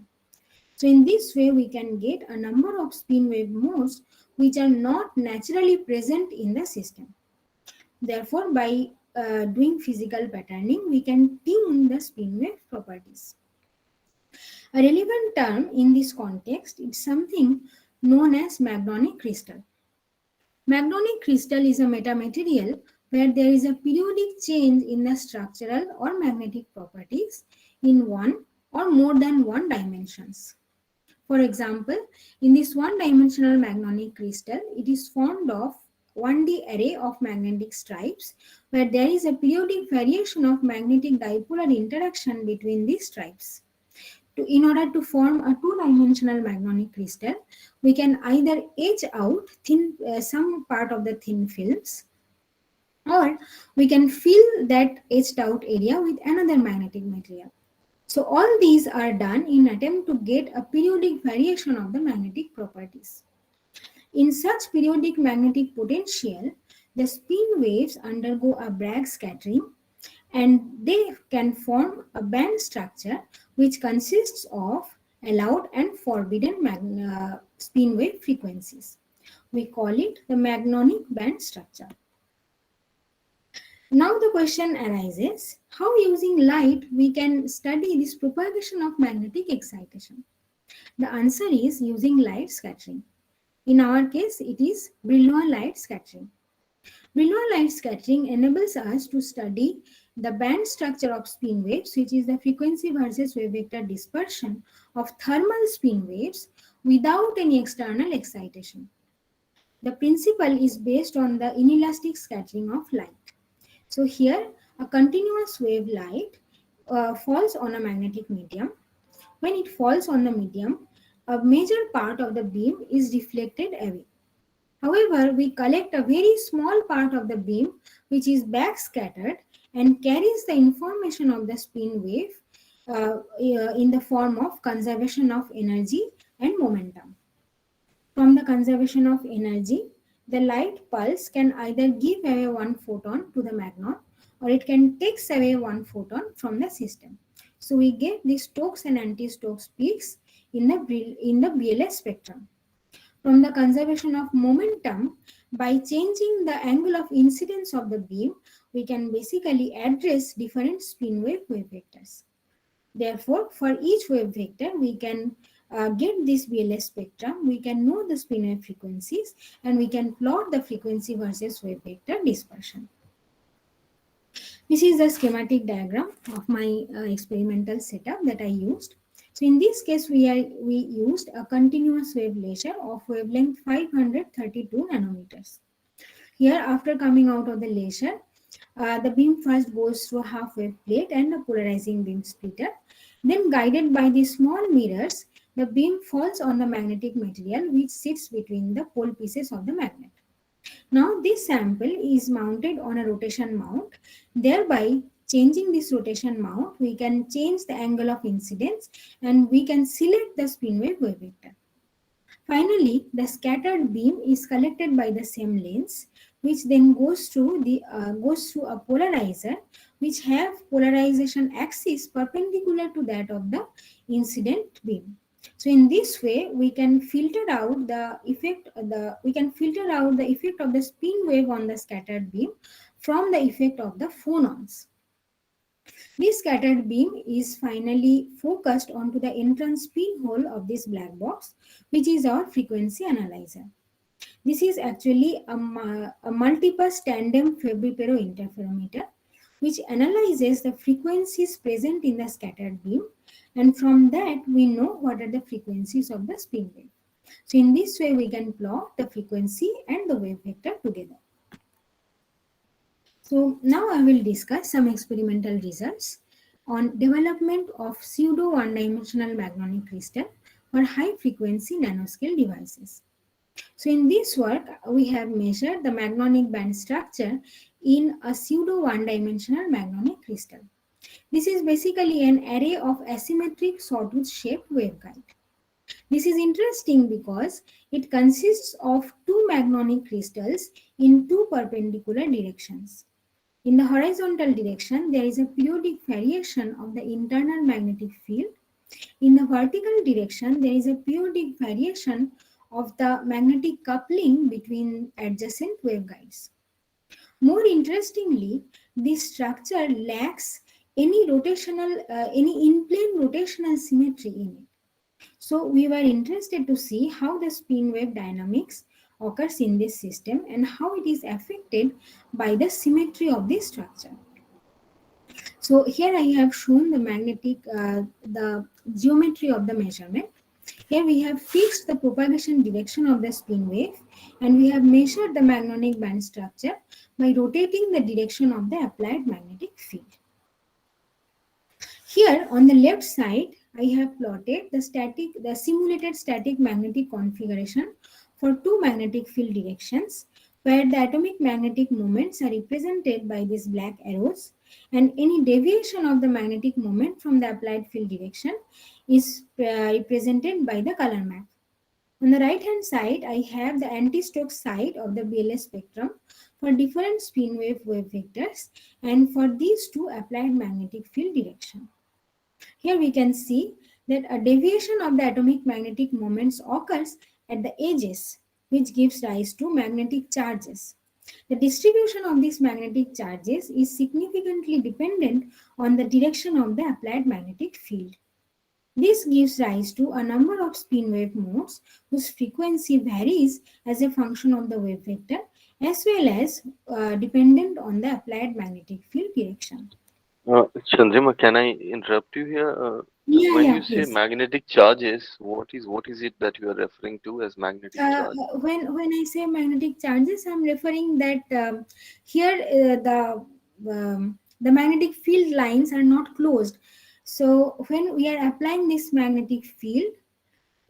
So in this way, we can get a number of spin wave modes which are not naturally present in the system. Therefore, by doing physical patterning, we can tune the spin wave properties. A relevant term in this context is something known as magnonic crystal. Magnonic crystal is a metamaterial where there is a periodic change in the structural or magnetic properties in one or more than one dimensions. For example, in this one-dimensional magnonic crystal, it is formed of 1D array of magnetic stripes where there is a periodic variation of magnetic dipolar interaction between these stripes. In order to form a two-dimensional magnonic crystal, we can either etch out some part of the thin films, or we can fill that etched out area with another magnetic material. So all these are done in attempt to get a periodic variation of the magnetic properties. In such periodic magnetic potential, the spin waves undergo a Bragg scattering and they can form a band structure which consists of allowed and forbidden spin wave frequencies. We call it the magnonic band structure. Now the question arises, how using light we can study this propagation of magnetic excitation? The answer is using light scattering. In our case, it is Brillouin light scattering. Brillouin light scattering enables us to study the band structure of spin waves, which is the frequency versus wave vector dispersion of thermal spin waves without any external excitation. The principle is based on the inelastic scattering of light. So here, a continuous wave light falls on a magnetic medium. When it falls on the medium, a major part of the beam is reflected away. However, we collect a very small part of the beam which is backscattered and carries the information of the spin wave in the form of conservation of energy and momentum. From the conservation of energy, the light pulse can either give away one photon to the magnon, or it can take away one photon from the system. So we get the Stokes and anti-Stokes peaks in the BLS spectrum. From the conservation of momentum, by changing the angle of incidence of the beam, we can basically address different spin wave vectors. Therefore, for each wave vector, we can get this BLS spectrum, we can know the spin wave frequencies, and we can plot the frequency versus wave vector dispersion. This is the schematic diagram of my experimental setup that I used. So in this case, we used a continuous wave laser of wavelength 532 nanometers. Here, after coming out of the laser, the beam first goes through a half wave plate and a polarizing beam splitter. Then, guided by the small mirrors, the beam falls on the magnetic material which sits between the pole pieces of the magnet. Now, this sample is mounted on a rotation mount. Thereby, changing this rotation mount, we can change the angle of incidence and we can select the spin wave vector. Finally, the scattered beam is collected by the same lens, which then goes through a polarizer, which have polarization axis perpendicular to that of the incident beam. So in this way, we can filter out the effect of the spin wave on the scattered beam from the effect of the phonons. This scattered beam is finally focused onto the entrance pinhole of this black box, which is our frequency analyzer. This is actually a multipulse tandem Fabry-Perot interferometer, which analyzes the frequencies present in the scattered beam, and from that we know what are the frequencies of the spin wave. So in this way, we can plot the frequency and the wave vector together. So now I will discuss some experimental results on development of pseudo one-dimensional magnonic crystal for high-frequency nanoscale devices. So in this work, we have measured the magnonic band structure in a pseudo one-dimensional magnonic crystal. This is basically an array of asymmetric sawtooth-shaped waveguide. This is interesting because it consists of two magnonic crystals in two perpendicular directions. In the horizontal direction, there is a periodic variation of the internal magnetic field. In the vertical direction, there is a periodic variation of the magnetic coupling between adjacent waveguides. More interestingly, this structure lacks any in-plane rotational symmetry in it. So we were interested to see how the spin wave dynamics occurs in this system and how it is affected by the symmetry of this structure. So here I have shown the geometry of the measurement. Here we have fixed the propagation direction of the spin wave and we have measured the magnonic band structure by rotating the direction of the applied magnetic field. Here on the left side, I have plotted the simulated static magnetic configuration for two magnetic field directions where the atomic magnetic moments are represented by these black arrows and any deviation of the magnetic moment from the applied field direction is represented by the color map. On the right hand side, I have the anti-Stokes side of the BLS spectrum for different spin wave vectors and for these two applied magnetic field direction. Here we can see that a deviation of the atomic magnetic moments occurs at the edges, which gives rise to magnetic charges. The distribution of these magnetic charges is significantly dependent on the direction of the applied magnetic field. This gives rise to a number of spin wave modes whose frequency varies as a function of the wave vector as well as dependent on the applied magnetic field direction. Chandrima, can I interrupt you here? When you say magnetic charges, what is it that you are referring to as magnetic charge? When I say magnetic charges, I'm referring that here the magnetic field lines are not closed. So when we are applying this magnetic field,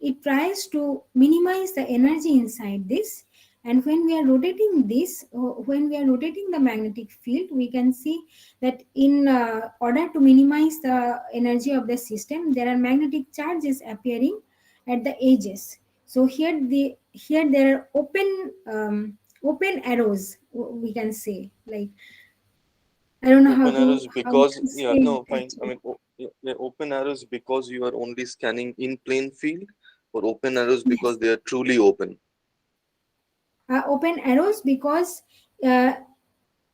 it tries to minimize the energy inside this And when we are rotating this, when we are rotating the magnetic field, we can see that in order to minimize the energy of the system, there are magnetic charges appearing at the edges. So here there are open arrows, we can say, like, I don't know Open arrows how to because, yeah, say it no, fine. I actually. mean, yeah, open arrows because you are only scanning in plane field, or open arrows because Yes. they are truly open. Open arrows because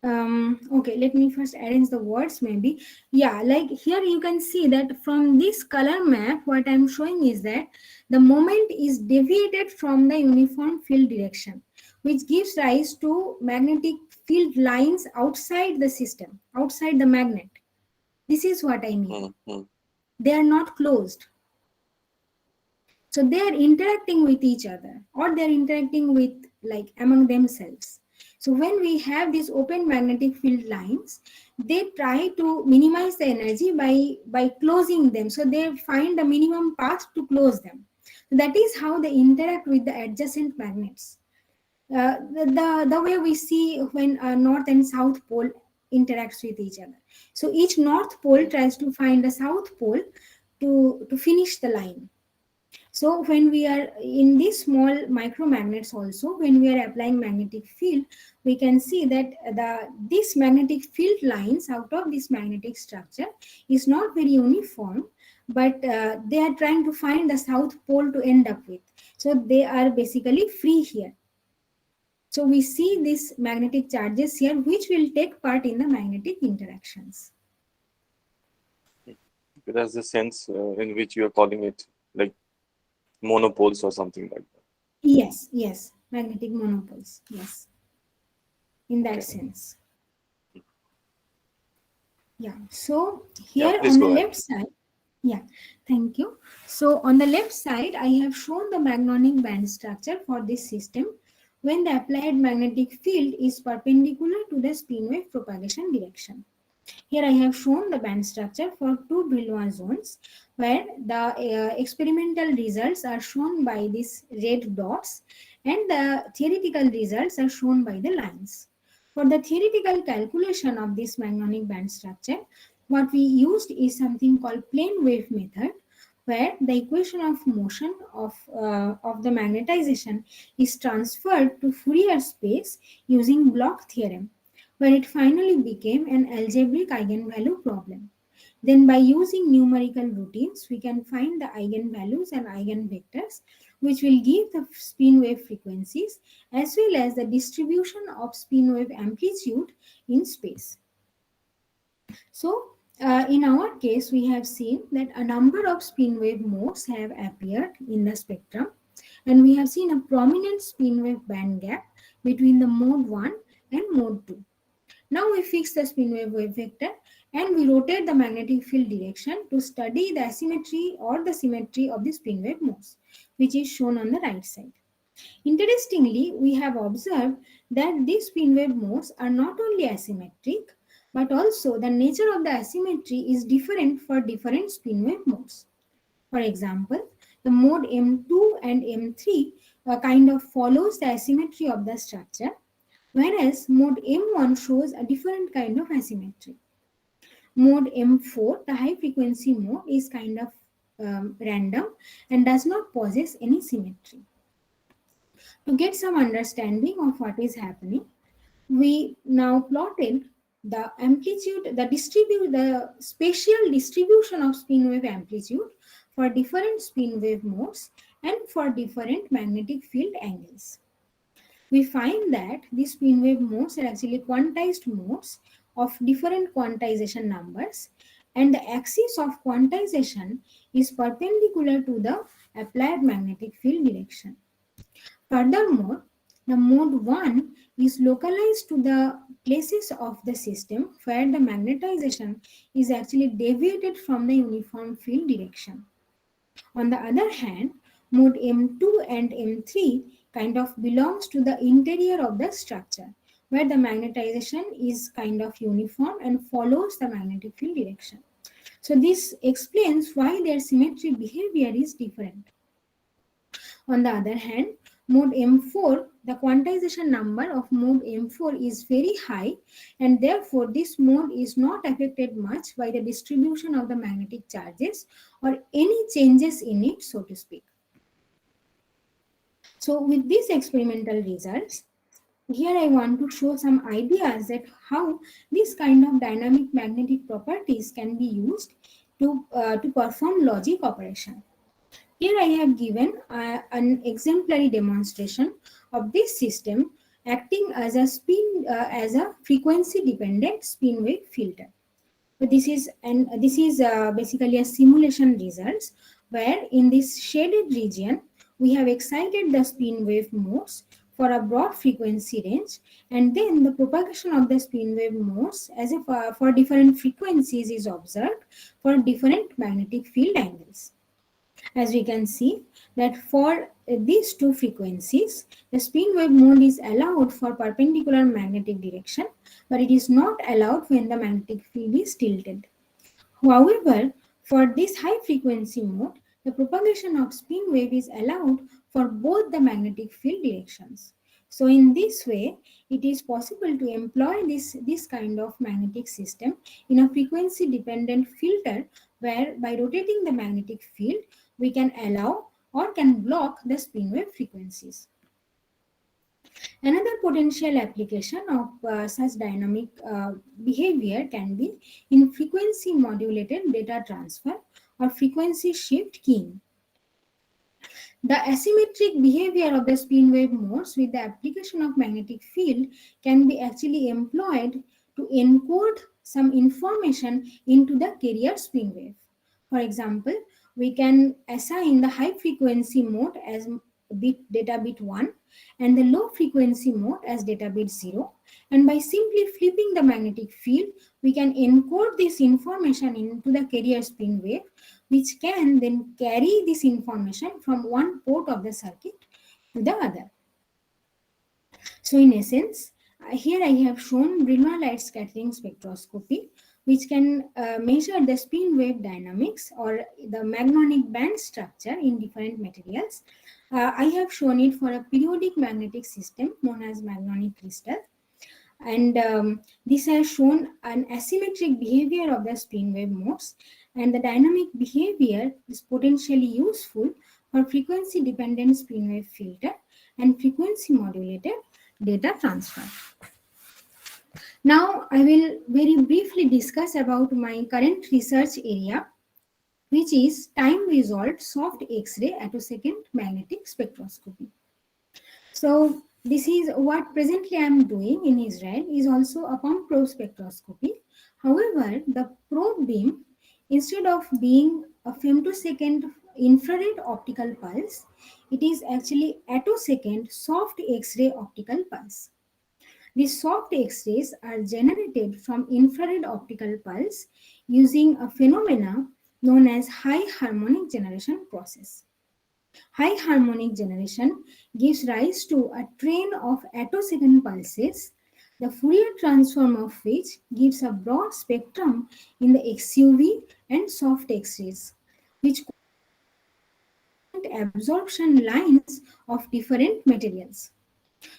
okay, let me first arrange the words maybe. Yeah, like here you can see that from this color map, what I'm showing is that the moment is deviated from the uniform field direction, which gives rise to magnetic field lines outside the system, outside the magnet. This is what I mean. Mm-hmm. They are not closed. So they are interacting with each other, or they're interacting with, like, among themselves. So when we have these open magnetic field lines, they try to minimize the energy by closing them. So they find the minimum path to close them. So that is how they interact with the adjacent magnets. The way we see when north and south pole interacts with each other. So each north pole tries to find a south pole to finish the line. So when we are in these small micromagnets also, when we are applying magnetic field, we can see that this magnetic field lines out of this magnetic structure is not very uniform, but they are trying to find the south pole to end up with. So they are basically free here. So we see these magnetic charges here, which will take part in the magnetic interactions. That's the sense in which you are calling it like monopoles or something like that. Yes, yes, magnetic monopoles. Yes, in that sense. Yeah, so Yeah, here please on the go ahead. left side, yeah, thank you. So on the left side, I have shown the magnonic band structure for this system when the applied magnetic field is perpendicular to the spin wave propagation direction. Here I have shown the band structure for two Brillouin zones where the experimental results are shown by these red dots and the theoretical results are shown by the lines. For the theoretical calculation of this magnonic band structure, what we used is something called plane wave method, where the equation of motion of the magnetization is transferred to Fourier space using Bloch theorem, where it finally became an algebraic eigenvalue problem. Then by using numerical routines, we can find the eigenvalues and eigenvectors, which will give the spin wave frequencies as well as the distribution of spin wave amplitude in space. So in our case, we have seen that a number of spin wave modes have appeared in the spectrum, and we have seen a prominent spin wave band gap between the mode 1 and mode 2. Now we fix the spin wave vector and we rotate the magnetic field direction to study the asymmetry or the symmetry of the spin wave modes, which is shown on the right side. Interestingly, we have observed that these spin wave modes are not only asymmetric, but also the nature of the asymmetry is different for different spin wave modes. For example, the mode M2 and M3 kind of follows the asymmetry of the structure, whereas mode M1 shows a different kind of asymmetry. Mode M4, the high frequency mode, is kind of random and does not possess any symmetry. To get some understanding of what is happening, we now plotted the amplitude, the spatial distribution of spin wave amplitude for different spin wave modes and for different magnetic field angles. We find that these spin wave modes are actually quantized modes of different quantization numbers, and the axis of quantization is perpendicular to the applied magnetic field direction. Furthermore, the mode 1 is localized to the places of the system where the magnetization is actually deviated from the uniform field direction. On the other hand, mode M2 and M3 kind of belongs to the interior of the structure, where the magnetization is kind of uniform and follows the magnetic field direction. So this explains why their symmetric behavior is different. On the other hand, mode M4, the quantization number of mode M4 is very high, and therefore this mode is not affected much by the distribution of the magnetic charges or any changes in it, so to speak. So with these experimental results, here I want to show some ideas that how this kind of dynamic magnetic properties can be used to perform logic operation. Here I have given an exemplary demonstration of this system acting as a frequency dependent spin wave filter. So this is basically a simulation results where in this shaded region we have excited the spin wave modes for a broad frequency range, and then the propagation of the spin wave modes as if for different frequencies is observed for different magnetic field angles. As we can see that for these two frequencies, the spin wave mode is allowed for perpendicular magnetic direction, but it is not allowed when the magnetic field is tilted. However, for this high frequency mode, the propagation of spin wave is allowed for both the magnetic field directions. So in this way, it is possible to employ this kind of magnetic system in a frequency dependent filter where by rotating the magnetic field, we can allow or can block the spin wave frequencies. Another potential application of such dynamic behavior can be in frequency modulated data transfer or frequency shift keying. The asymmetric behavior of the spin wave modes with the application of magnetic field can be actually employed to encode some information into the carrier spin wave. For example, we can assign the high frequency mode as data bit 1 and the low frequency mode as data bit 0, and by simply flipping the magnetic field we can encode this information into the carrier spin wave, which can then carry this information from one port of the circuit to the other. So in essence, here I have shown Brillouin light scattering spectroscopy, which can measure the spin wave dynamics or the magnonic band structure in different materials. I have shown it for a periodic magnetic system known as magnonic crystal. And this has shown an asymmetric behavior of the spin wave modes, and the dynamic behavior is potentially useful for frequency dependent spin wave filter and frequency modulated data transfer. Now I will very briefly discuss about my current research area, which is time resolved soft X-ray attosecond magnetic spectroscopy. So this is what presently I am doing in Israel, is also a pump probe spectroscopy. However, the probe beam, instead of being a femtosecond infrared optical pulse, it is actually attosecond soft X-ray optical pulse. These soft X-rays are generated from infrared optical pulse using a phenomena known as high harmonic generation process. High harmonic generation gives rise to a train of attosecond pulses, the Fourier transform of which gives a broad spectrum in the XUV and soft X-rays, which absorption lines of different materials.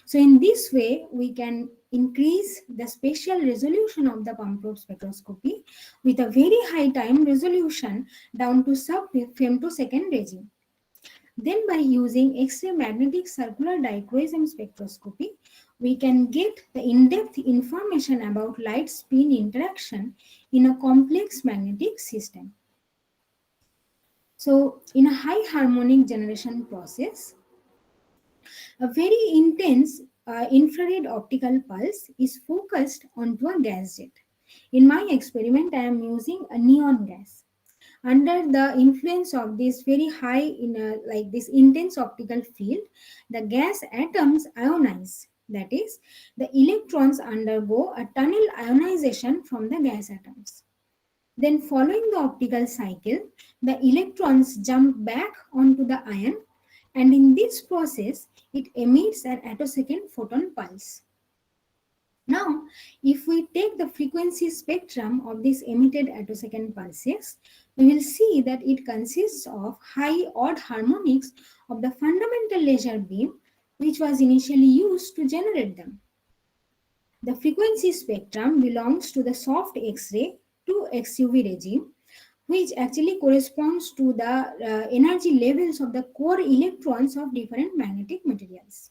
So in this way, we can increase the spatial resolution of the pump probe spectroscopy with a very high time resolution down to sub-femtosecond regime. Then by using X-ray magnetic circular dichroism spectroscopy, we can get the in-depth information about light spin interaction in a complex magnetic system. So in a high harmonic generation process, a very intense infrared optical pulse is focused onto a gas jet. In my experiment, I am using a neon gas. Under the influence of this very high, like this intense optical field, the gas atoms ionize. That is, the electrons undergo a tunnel ionization from the gas atoms. Then following the optical cycle, the electrons jump back onto the ion, and in this process, it emits an attosecond photon pulse. Now, if we take the frequency spectrum of these emitted attosecond pulses, we will see that it consists of high odd harmonics of the fundamental laser beam which was initially used to generate them. The frequency spectrum belongs to the soft X-ray to XUV regime, which actually corresponds to the energy levels of the core electrons of different magnetic materials.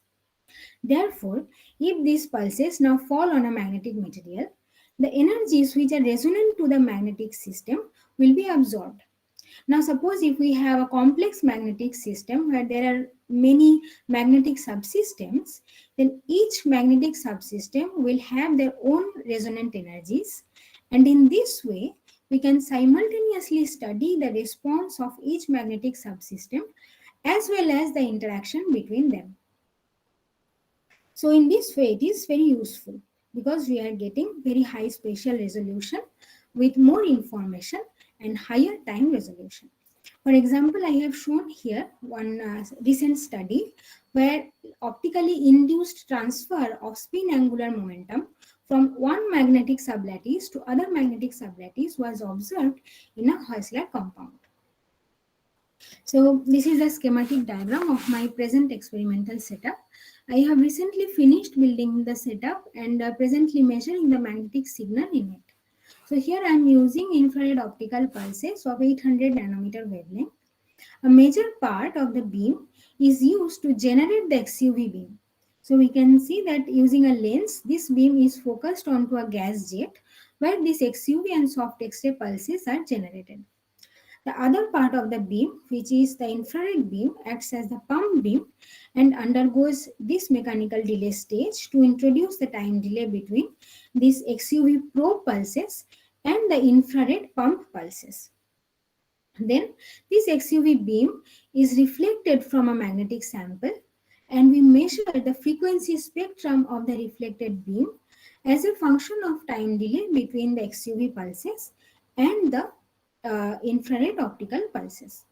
Therefore, if these pulses now fall on a magnetic material, the energies which are resonant to the magnetic system will be absorbed. Now, suppose if we have a complex magnetic system where there are many magnetic subsystems, then each magnetic subsystem will have their own resonant energies. And in this way, we can simultaneously study the response of each magnetic subsystem as well as the interaction between them. So in this way, it is very useful because we are getting very high spatial resolution with more information and higher time resolution. For example, I have shown here one recent study where optically induced transfer of spin angular momentum from one magnetic sublattice to other magnetic sublattice was observed in a Heusler compound. So this is a schematic diagram of my present experimental setup. I have recently finished building the setup and presently measuring the magnetic signal in it. So here I am using infrared optical pulses of 800 nanometer wavelength. A major part of the beam is used to generate the XUV beam. So we can see that using a lens, this beam is focused onto a gas jet where this XUV and soft X-ray pulses are generated. The other part of the beam, which is the infrared beam, acts as the pump beam and undergoes this mechanical delay stage to introduce the time delay between these XUV probe pulses and the infrared pump pulses. Then this XUV beam is reflected from a magnetic sample and we measure the frequency spectrum of the reflected beam as a function of time delay between the XUV pulses and the infrared optical pulses.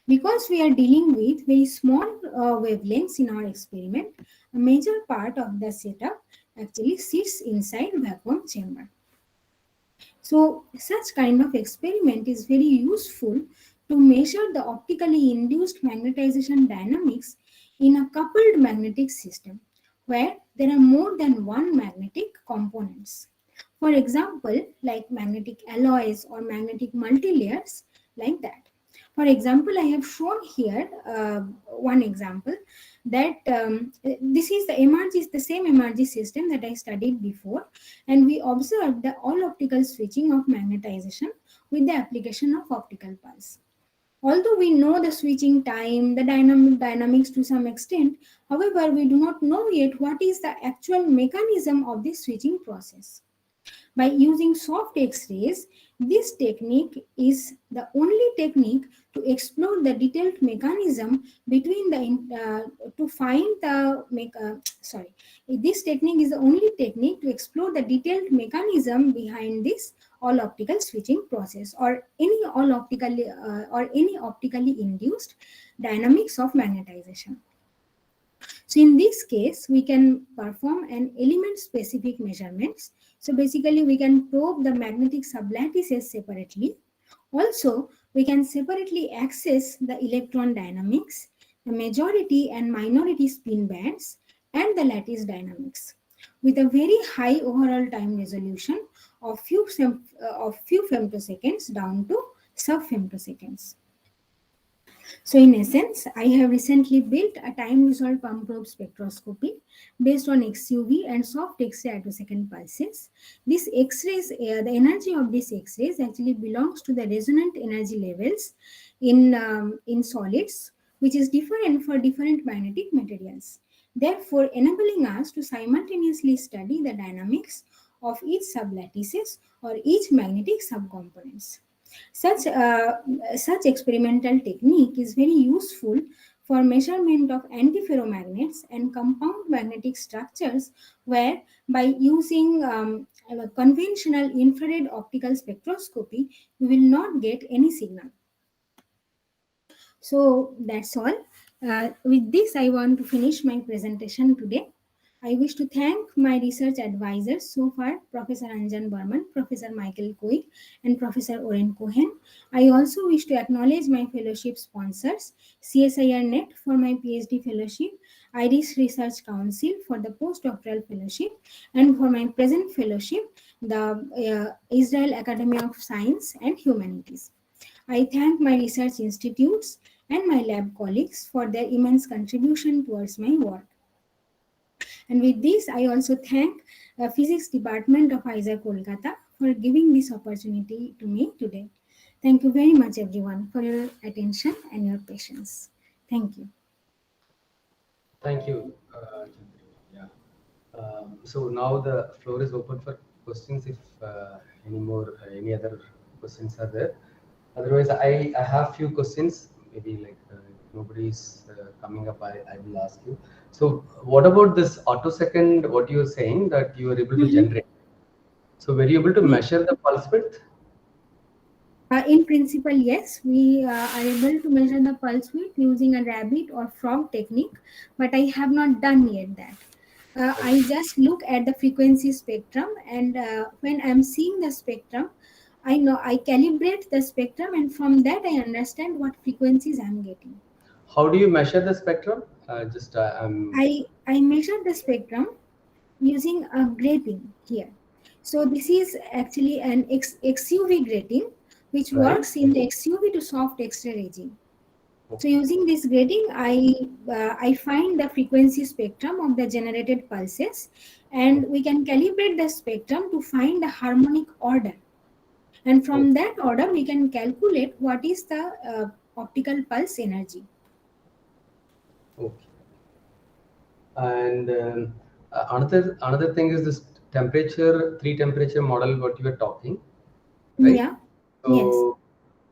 Because we are dealing with very small wavelengths in our experiment, a major part of the setup actually sits inside vacuum chamber. So such kind of experiment is very useful to measure the optically induced magnetization dynamics in a coupled magnetic system where there are more than one magnetic components. For example, like magnetic alloys or magnetic multilayers, like that. For example, I have shown here one example that this is the MRG, the same MRG system that I studied before, and we observed the all optical switching of magnetization with the application of optical pulse. Although we know the switching time, the dynamics to some extent, however, we do not know yet what is the actual mechanism of this switching process. By using soft X-rays, this technique is the only technique to explore the detailed mechanism between the this technique is the only technique to explore the detailed mechanism behind this all optical switching process or any optically induced dynamics of magnetization. So in this case, we can perform an element specific measurements. So basically we can probe the magnetic sublattices separately. Also, we can separately access the electron dynamics, the majority and minority spin bands, and the lattice dynamics with a very high overall time resolution of few femtoseconds down to sub-femtoseconds. So in essence, I have recently built a time-resolved pump probe spectroscopy based on XUV and soft X-ray attosecond pulses. These X-rays, the energy of these X-rays actually belongs to the resonant energy levels in solids, which is different for different magnetic materials. Therefore, enabling us to simultaneously study the dynamics of each sublattices or each magnetic subcomponents. Such experimental technique is very useful for measurement of antiferromagnets and compound magnetic structures where by using conventional infrared optical spectroscopy, we will not get any signal. So that's all. With this, I want to finish my presentation today. I wish to thank my research advisors so far, Professor Anjan Burman, Professor Michael Coy, and Professor Oren Cohen. I also wish to acknowledge my fellowship sponsors, CSIR Net for my PhD fellowship, Irish Research Council for the postdoctoral fellowship, and for my present fellowship, the Israel Academy of Science and Humanities. I thank my research institutes and my lab colleagues for their immense contribution towards my work. And with this, I also thank the Physics Department of IISER Kolkata for giving this opportunity to me today. Thank you very much, everyone, for your attention and your patience. Thank you. Thank you, Chandrima. Yeah. So now the floor is open for questions. If any other questions are there. Otherwise, I have few questions. Maybe like if nobody's coming up, I will ask you. So what about this attosecond? What you are saying that you are able to generate? So were you able to measure the pulse width? In principle, yes, we are able to measure the pulse width using a rabbit or frog technique, but I have not done yet that. I just look at the frequency spectrum, and when I'm seeing the spectrum, I know I calibrate the spectrum, and from that I understand what frequencies I'm getting. How do you measure the spectrum? I measure the spectrum using a grating here. So this is actually an XUV grating, which Right. works in the XUV to soft X-ray regime. So using this grating, I find the frequency spectrum of the generated pulses, and we can calibrate the spectrum to find the harmonic order. And from that order, we can calculate what is the optical pulse energy. Okay. And another thing is this three temperature model what you are talking, right? Yeah. So Yes.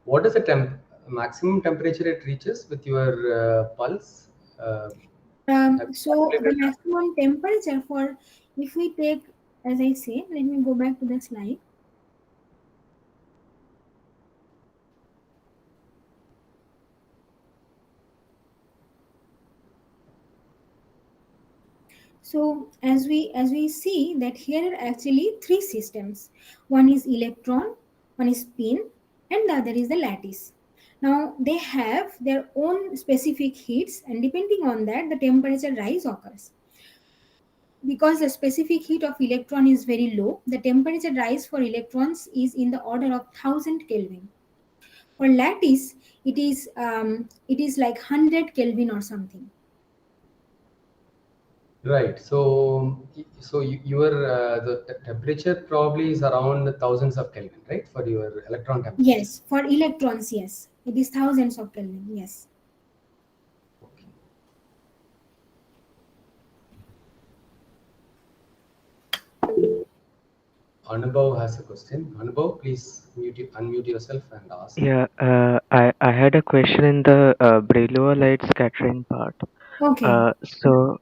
what is the maximum temperature it reaches with your pulse? So the maximum temperature for, if we take, as I say, let me go back to the slide. So as we see that here are actually three systems. One is electron, one is spin, and the other is the lattice. Now they have their own specific heats, and depending on that, the temperature rise occurs. Because the specific heat of electron is very low, the temperature rise for electrons is in the order of 1000 Kelvin. For lattice, it is like 100 Kelvin or something. Right. So your the temperature probably is around thousands of Kelvin, right? For your electron temperature. Yes, for electrons, yes, it is thousands of Kelvin. Yes. Okay. Anubhav has a question. Anubhav, please unmute yourself and ask. Yeah, I had a question in the Brillouin light scattering part. Okay. So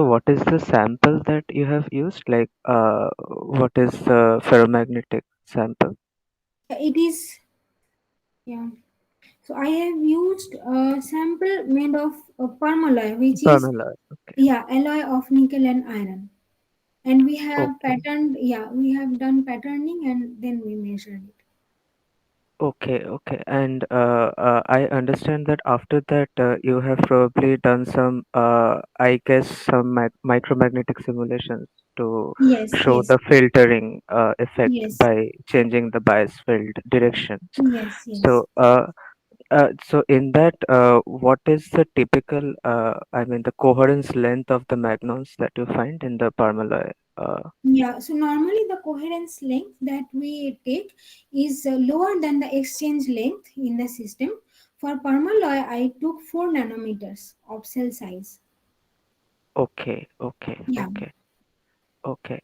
what is the sample that you have used? Like, what is the ferromagnetic sample? It is, yeah. So I have used a sample made of permalloy, which is, Permalloy. Okay. yeah, alloy of nickel and iron. And we have Okay. patterned, yeah, we have done patterning and then we measured it. Okay. And I understand that after that you have probably done some, I guess, some micromagnetic simulations to Yes, show yes, the filtering effect yes, by changing the bias field directions. yes, yes. So, so in that, what is the typical, I mean, the coherence length of the magnons that you find in the permalloy? Yeah, so normally the coherence length that we take is lower than the exchange length in the system. For permalloy, I took 4 nanometers of cell size. Okay. Yeah. Okay.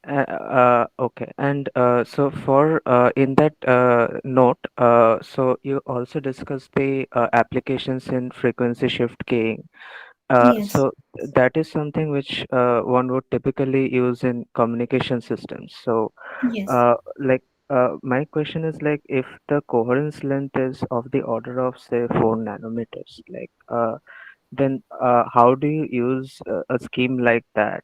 And so for in that note, so you also discussed the applications in frequency shift keying. Yes. So that is something which one would typically use in communication systems. So Yes. uh, like my question is like if the coherence length is of the order of say 4 nanometers, like then how do you use a scheme like that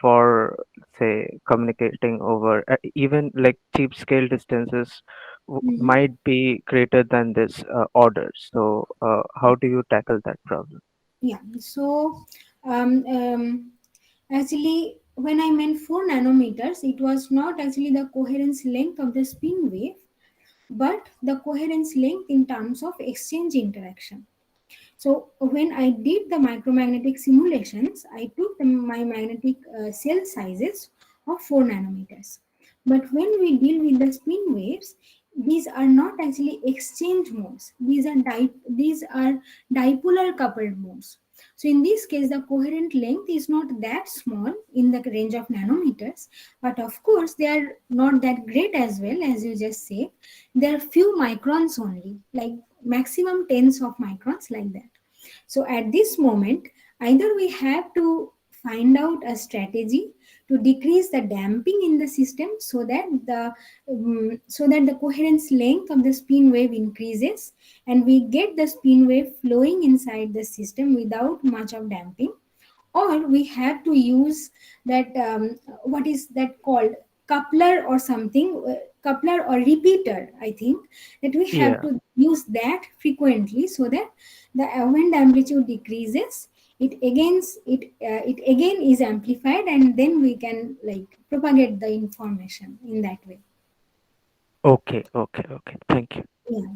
for, say, communicating over even like cheap scale distances might be greater than this order. So how do you tackle that problem? Yeah. So actually, when I meant 4 nanometers, it was not actually the coherence length of the spin wave, but the coherence length in terms of exchange interaction. So when I did the micromagnetic simulations, I took my magnetic cell sizes of 4 nanometers. But when we deal with the spin waves, these are not actually exchange modes. These are dipolar coupled modes. So in this case, the coherent length is not that small in the range of nanometers, but of course they are not that great as well, as you just said. There are few microns only, like maximum tens of microns, like that. So at this moment, either we have to find out a strategy to decrease the damping in the system so that the coherence length of the spin wave increases and we get the spin wave flowing inside the system without much of damping, or we have to use that what is that called, coupler or something, coupler or repeater, I think, that we have Yeah. to use that frequently so that the when the amplitude decreases, it again is amplified, and then we can like propagate the information in that way. Okay. Okay. Okay. Thank you. Yeah.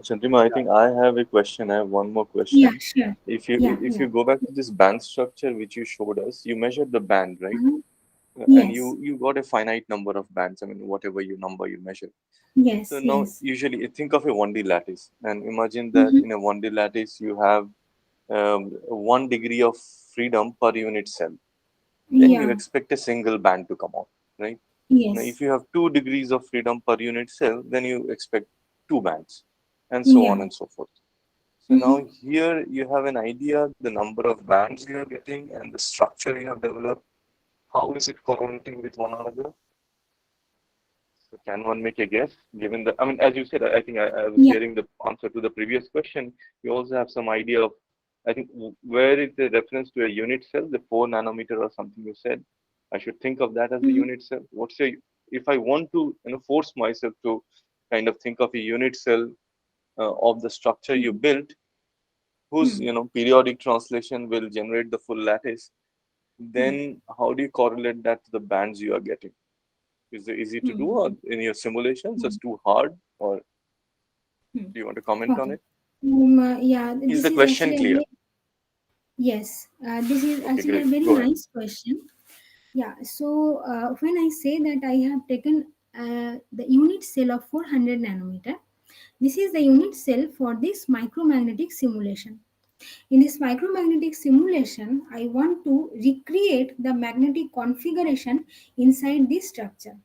Chandrima, I think I have a question. I have one more Yeah, question. sure. If you Yeah, if yeah. you go back to this band structure which you showed us, you measured the band, right? Mhm. And Yes, you got a finite number of bands. I mean, whatever you number you measure. So yes, now yes. usually think of a 1D lattice and imagine that Mm-hmm. in a 1D lattice you have 1 degree of freedom per unit cell. Then you Yeah, expect a single band to come out, right? Now, if yes, you have 2 degrees of freedom per unit cell, then you expect two bands, and so on yeah. and so forth. So Mm-hmm. now here you have an idea the number of bands you are getting and the structure you have developed. How is it correlating with one another? So can one make a guess? Given the, I mean, as you said, I think I was Yeah. hearing the answer to the previous question. You also have some idea of, I think, where is the reference to a unit cell, the 4 nanometer or something you said. I should think of that as the Mm-hmm. unit cell. What's your, if I want to, force myself to kind of think of a unit cell of the structure you built, whose, Mm-hmm. periodic translation will generate the full lattice, then how do you correlate that to the bands you are getting? Is it easy to do, Mm-hmm. or in your simulations, it's too hard, or Mm-hmm. do you want to comment on Okay. it? Yeah, Is this the is question actually a clear? very, yes, this is Okay, actually a great. very Go ahead. nice question. Yeah, so when I say that I have taken the unit cell of 400 nanometer, this is the unit cell for this micromagnetic simulation. In this micromagnetic simulation, I want to recreate the magnetic configuration inside this structure.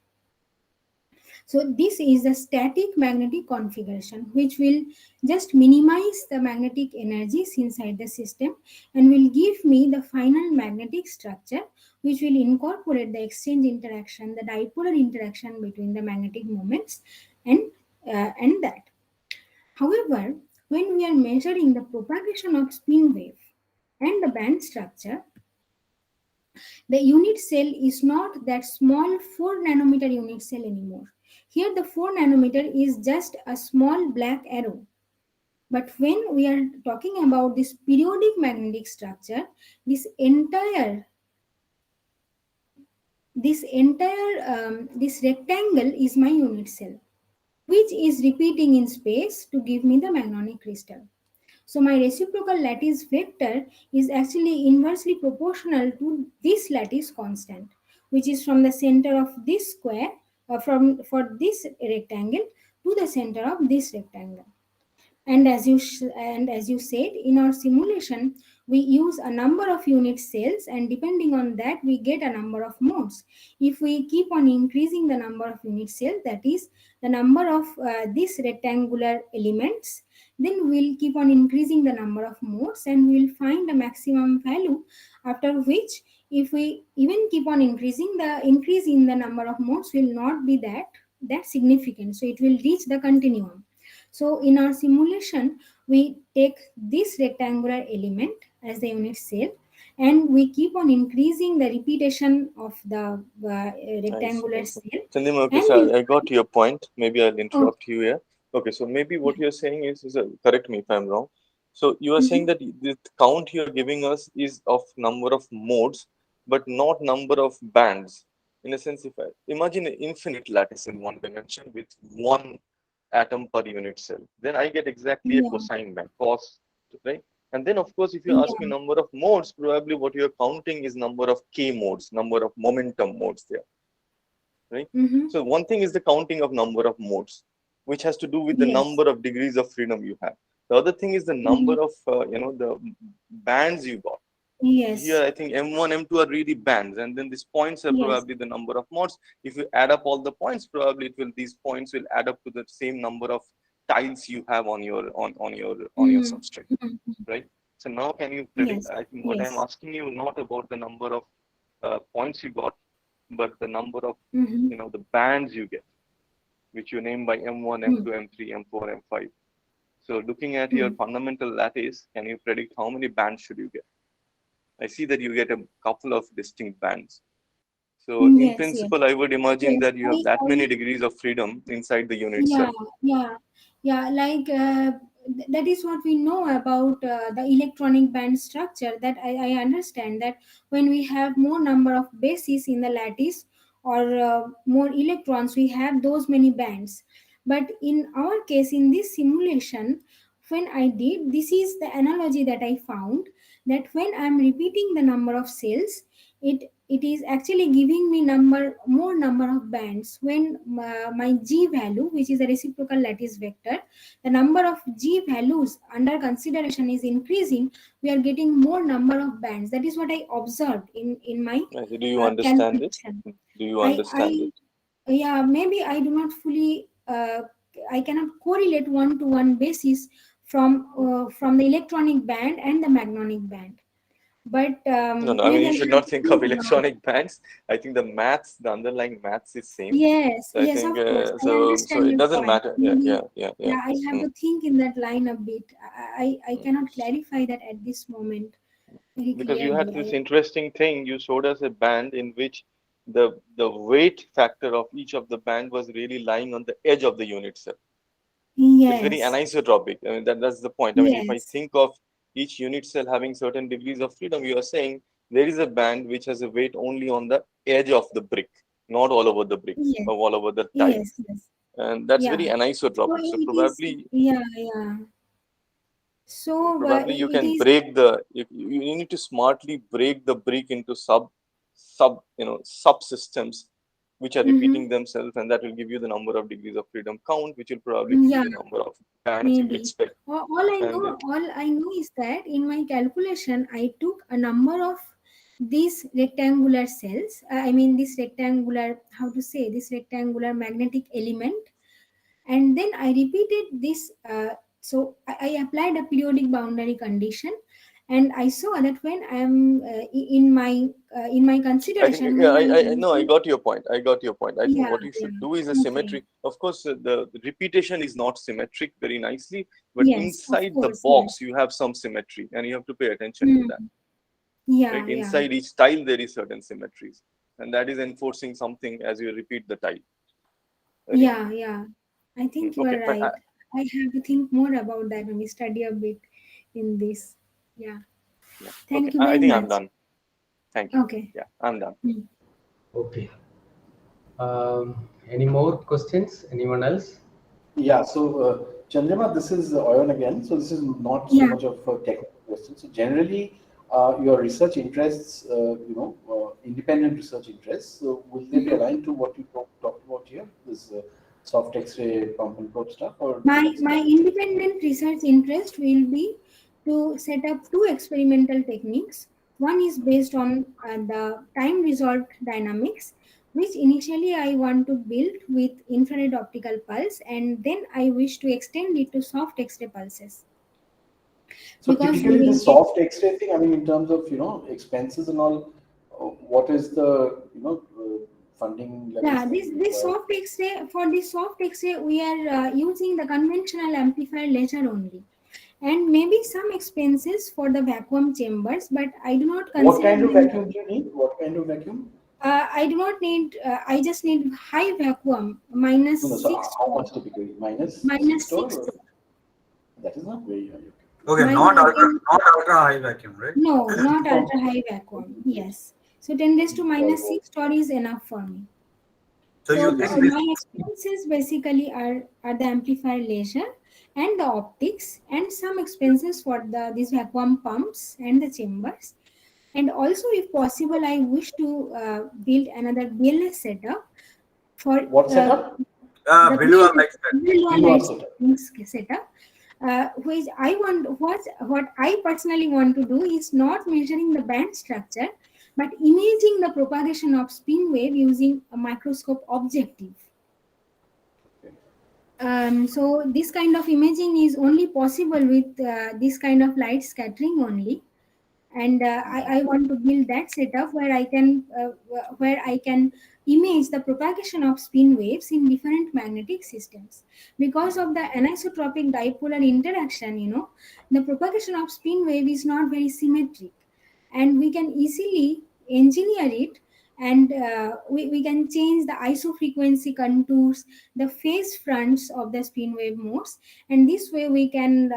So this is the static magnetic configuration, which will just minimize the magnetic energies inside the system and will give me the final magnetic structure, which will incorporate the exchange interaction, the dipolar interaction between the magnetic moments and that. However, when we are measuring the propagation of spin wave and the band structure, the unit cell is not that small 4 nanometer unit cell anymore. Here the 4 nanometer is just a small black arrow. But when we are talking about this periodic magnetic structure, this entire this rectangle is my unit cell, which is repeating in space to give me the magnonic crystal. So my reciprocal lattice vector is actually inversely proportional to this lattice constant, which is from the center of this square, for this rectangle to the center of this rectangle. And as you said, in our simulation, we use a number of unit cells, and depending on that, we get a number of modes. If we keep on increasing the number of unit cells, that is the number of these rectangular elements, then we'll keep on increasing the number of modes, and we'll find a maximum value after which if we even keep on increasing, the increase in the number of modes will not be that significant. So it will reach the continuum. So in our simulation, we take this rectangular element as the unit cell, and we keep on increasing the repetition of the rectangular Nice. cell. Chandrima, okay, And so I got your point. Maybe I'll oh, interrupt you here. Okay, so maybe what you're saying is correct me if I'm wrong. So you are saying that the count you're giving us is of number of modes, but not number of bands. In a sense, if I imagine an infinite lattice in one dimension with one atom per unit cell, then I get exactly a yeah, cosine band, cos, right? And then, of course, if you ask me yeah, number of modes, probably what you're counting is number of k modes, number of momentum modes there, right? So one thing is the counting of number of modes, which has to do with the yes, number of degrees of freedom you have. The other thing is the number of, the bands you got. Here, yes, I think M1, M2 are really bands, and then these points are yes, probably the number of modes. If you add up all the points, probably these points will add up to the same number of tiles you have on your substrate, right? So now, can you predict? yes, I think what I'm yes, asking you not about the number of points you got, but the number of the bands you get, which you name by M1, M2, M3, M4, M5. So looking at your fundamental lattice, can you predict how many bands should you get? I see that you get a couple of distinct bands. So in yes, yes. principle, I would imagine Yes, that you have that many degrees of freedom inside the unit yeah, cell. yeah. Like that is what we know about the electronic band structure. That I understand that when we have more number of bases in the lattice or more electrons, we have those many bands. But in our case, in this simulation, when I did, this is the analogy that I found, that when I'm repeating the number of cells, it is actually giving me more number of bands. When my G value, which is a reciprocal lattice vector, the number of G values under consideration is increasing, we are getting more number of bands. That is what I observed in my Do you understand it? calculation. Do you I understand it? Yeah, maybe I do not fully I cannot correlate one to one basis from the electronic band and the magnonic band, but No. I mean, maybe you I should have not to think think of about it. electronic bands. I think the underlying maths is same. Yes, So I yes, think of course. I so understand it your doesn't point. matter. Maybe, Yeah. yeah, I have to think in that line a bit. I cannot clarify that at this moment very Because you had clearly. this interesting thing, you showed us a band in which the weight factor of each of the band was really lying on the edge of the unit cell. It's very Yes, anisotropic. I mean, that's the point. I mean, if I yes, think of each unit cell having certain degrees of freedom, you are saying there is a band which has a weight only on the edge of the brick, not all over the brick yes, or all over the tile. yes, yes. And that's very Yeah. So anisotropic. So it is, probably yeah, yeah. So you it can is, break you need to smartly break the brick into subsystems which are repeating themselves, and that will give you the number of degrees of freedom count, which will probably give you yeah, the number of bands you maybe. expect. And All I know is that in my calculation, I took a number of these rectangular cells. I mean, this rectangular, how to say, this rectangular magnetic element, and then I repeated this. So I applied a periodic boundary condition, and I saw that when I am in my I think, consideration, yeah, when I'm I know, I using, got your point. I got your point. I think yeah, what you yeah, should do is a okay, symmetry. Of course, the repetition is not symmetric very nicely, but yes, of inside the course, yes. box, you have some symmetry, and you have to pay attention to that. Yeah, Right? yeah, Inside each tile, there is certain symmetries, and that is enforcing something as you repeat the tile. Right? yeah. I think you Okay, are fine. right. I have to think more about that when we study a bit in this. Yeah. Yeah. Okay, Thank you I very think I'm much. done. Thank you. Okay. Yeah, I'm done. Okay. Any more questions? Anyone else? Yeah, so Chandrima, this is Oyon again. So this is not so Yeah. much of a technical question. So generally, your research interests, independent research interests, so will they be aligned to what you talked about here, this soft X-ray pump and probe stuff, or My independent research interest will be to set up two experimental techniques. One is based on the time resolved dynamics, which initially I want to build with infrared optical pulse, and then I wish to extend it to soft X-ray pulses. So Because we typically, will the get, soft X-ray thing, I mean, in terms of expenses and all, what is the funding levels? Yeah, this soft X-ray, for this soft X-ray, we are using the conventional amplifier laser only, and maybe some expenses for the vacuum chambers, but I do not consider. What kind of vacuum do you need? What kind of vacuum? I do not need. I just need high vacuum, minus No, so 6. how much typically? Minus 6. That is not very high. Okay, not ultra high vacuum, right? No, not ultra high vacuum. Yes. So 10 raised to minus 6 torr is enough for me. So you think this... my expenses basically are the amplifier laser and the optics, and some expenses for these vacuum pumps and the chambers. And also, if possible, I wish to build another BLS setup for what setup? Brillouin setup. Which I want, what I personally want to do is not measuring the band structure, but imaging the propagation of spin wave using a microscope objective. So this kind of imaging is only possible with this kind of light scattering only, and I want to build that setup where I can image the propagation of spin waves in different magnetic systems. Because of the anisotropic dipolar interaction, the propagation of spin wave is not very symmetric, and we can easily engineer it, and we can change the isofrequency contours, the phase fronts of the spin wave modes, and this way we can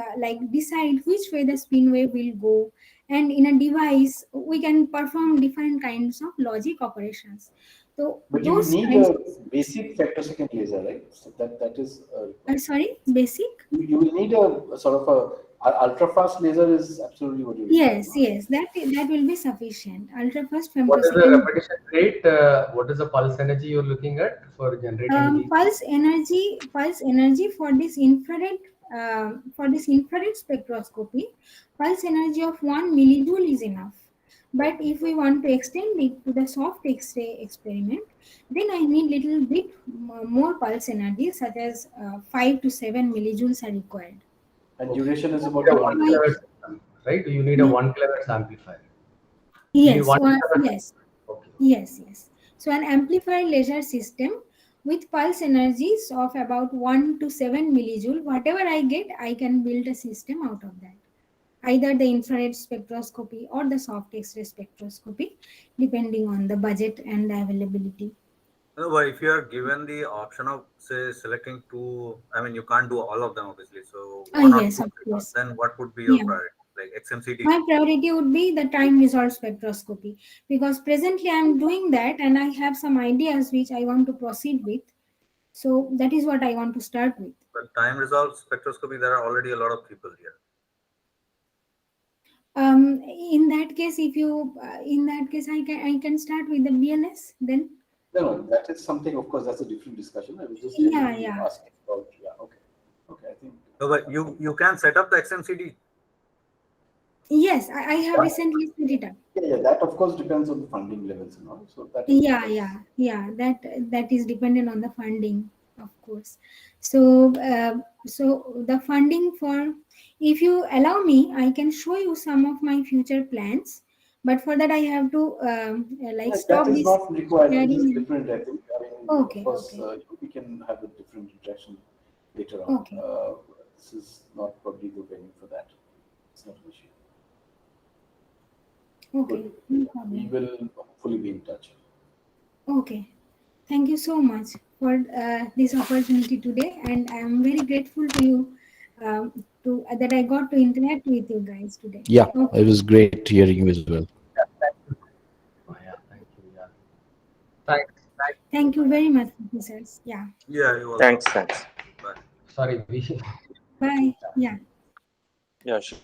decide which way the spin wave will go, and in a device we can perform different kinds of logic operations. So but you need a basic femtosecond laser, right? So that is sorry, basic? You will need a sort of a ultra fast laser is absolutely what you need. Yes, that will be sufficient. Ultra fast femtosecond. What is the repetition rate? What is the pulse energy you're looking at for generating pulse energy for this infrared spectroscopy? Pulse energy of 1 millijoule is enough. But if we want to extend it to the soft X-ray experiment, then I need little bit more pulse energy, such as 5 to 7 millijoules are required. And duration is about 1 kilohertz system, right? Do you need a 1 kilohertz amplifier? Yes. Okay. Yes. So an amplifier laser system with pulse energies of about 1 to 7 millijoule, whatever I get, I can build a system out of that. Either the infrared spectroscopy or the soft X-ray spectroscopy, depending on the budget and the availability. No, but if you are given the option of, say, selecting two, I mean, you can't do all of them, obviously. So, yes, of course. Then what would be your priority? Like XMCD? My priority would be the time resolved spectroscopy, because presently I'm doing that and I have some ideas which I want to proceed with. So that is what I want to start with. But time resolved spectroscopy, there are already a lot of people here. In that case, I can start with the BLS then. No, that is something. Of course, that's a different discussion. I was just asking about. Yeah, okay. I think. No, but you can set up the XMCD. Yes, I have recently set it up. Yeah, that of course depends on the funding levels and all. So that. That is dependent on the funding, of course. So the funding for, if you allow me, I can show you some of my future plans. But for that, I have to stop this. That is not required. It is different, I think. Okay. Of course, we can have a different interaction later on. Okay. This is not probably the venue for that. It's not an issue. Okay. No problem. We will hopefully be in touch. Okay. Thank you so much for this opportunity today, and I am very grateful to you that I got to interact with you guys today. Yeah, it was great hearing you as well. Thank you very much, professors. Yeah. Yeah. Thanks. Bye. Sorry. Bye. Yeah. Yeah, sure.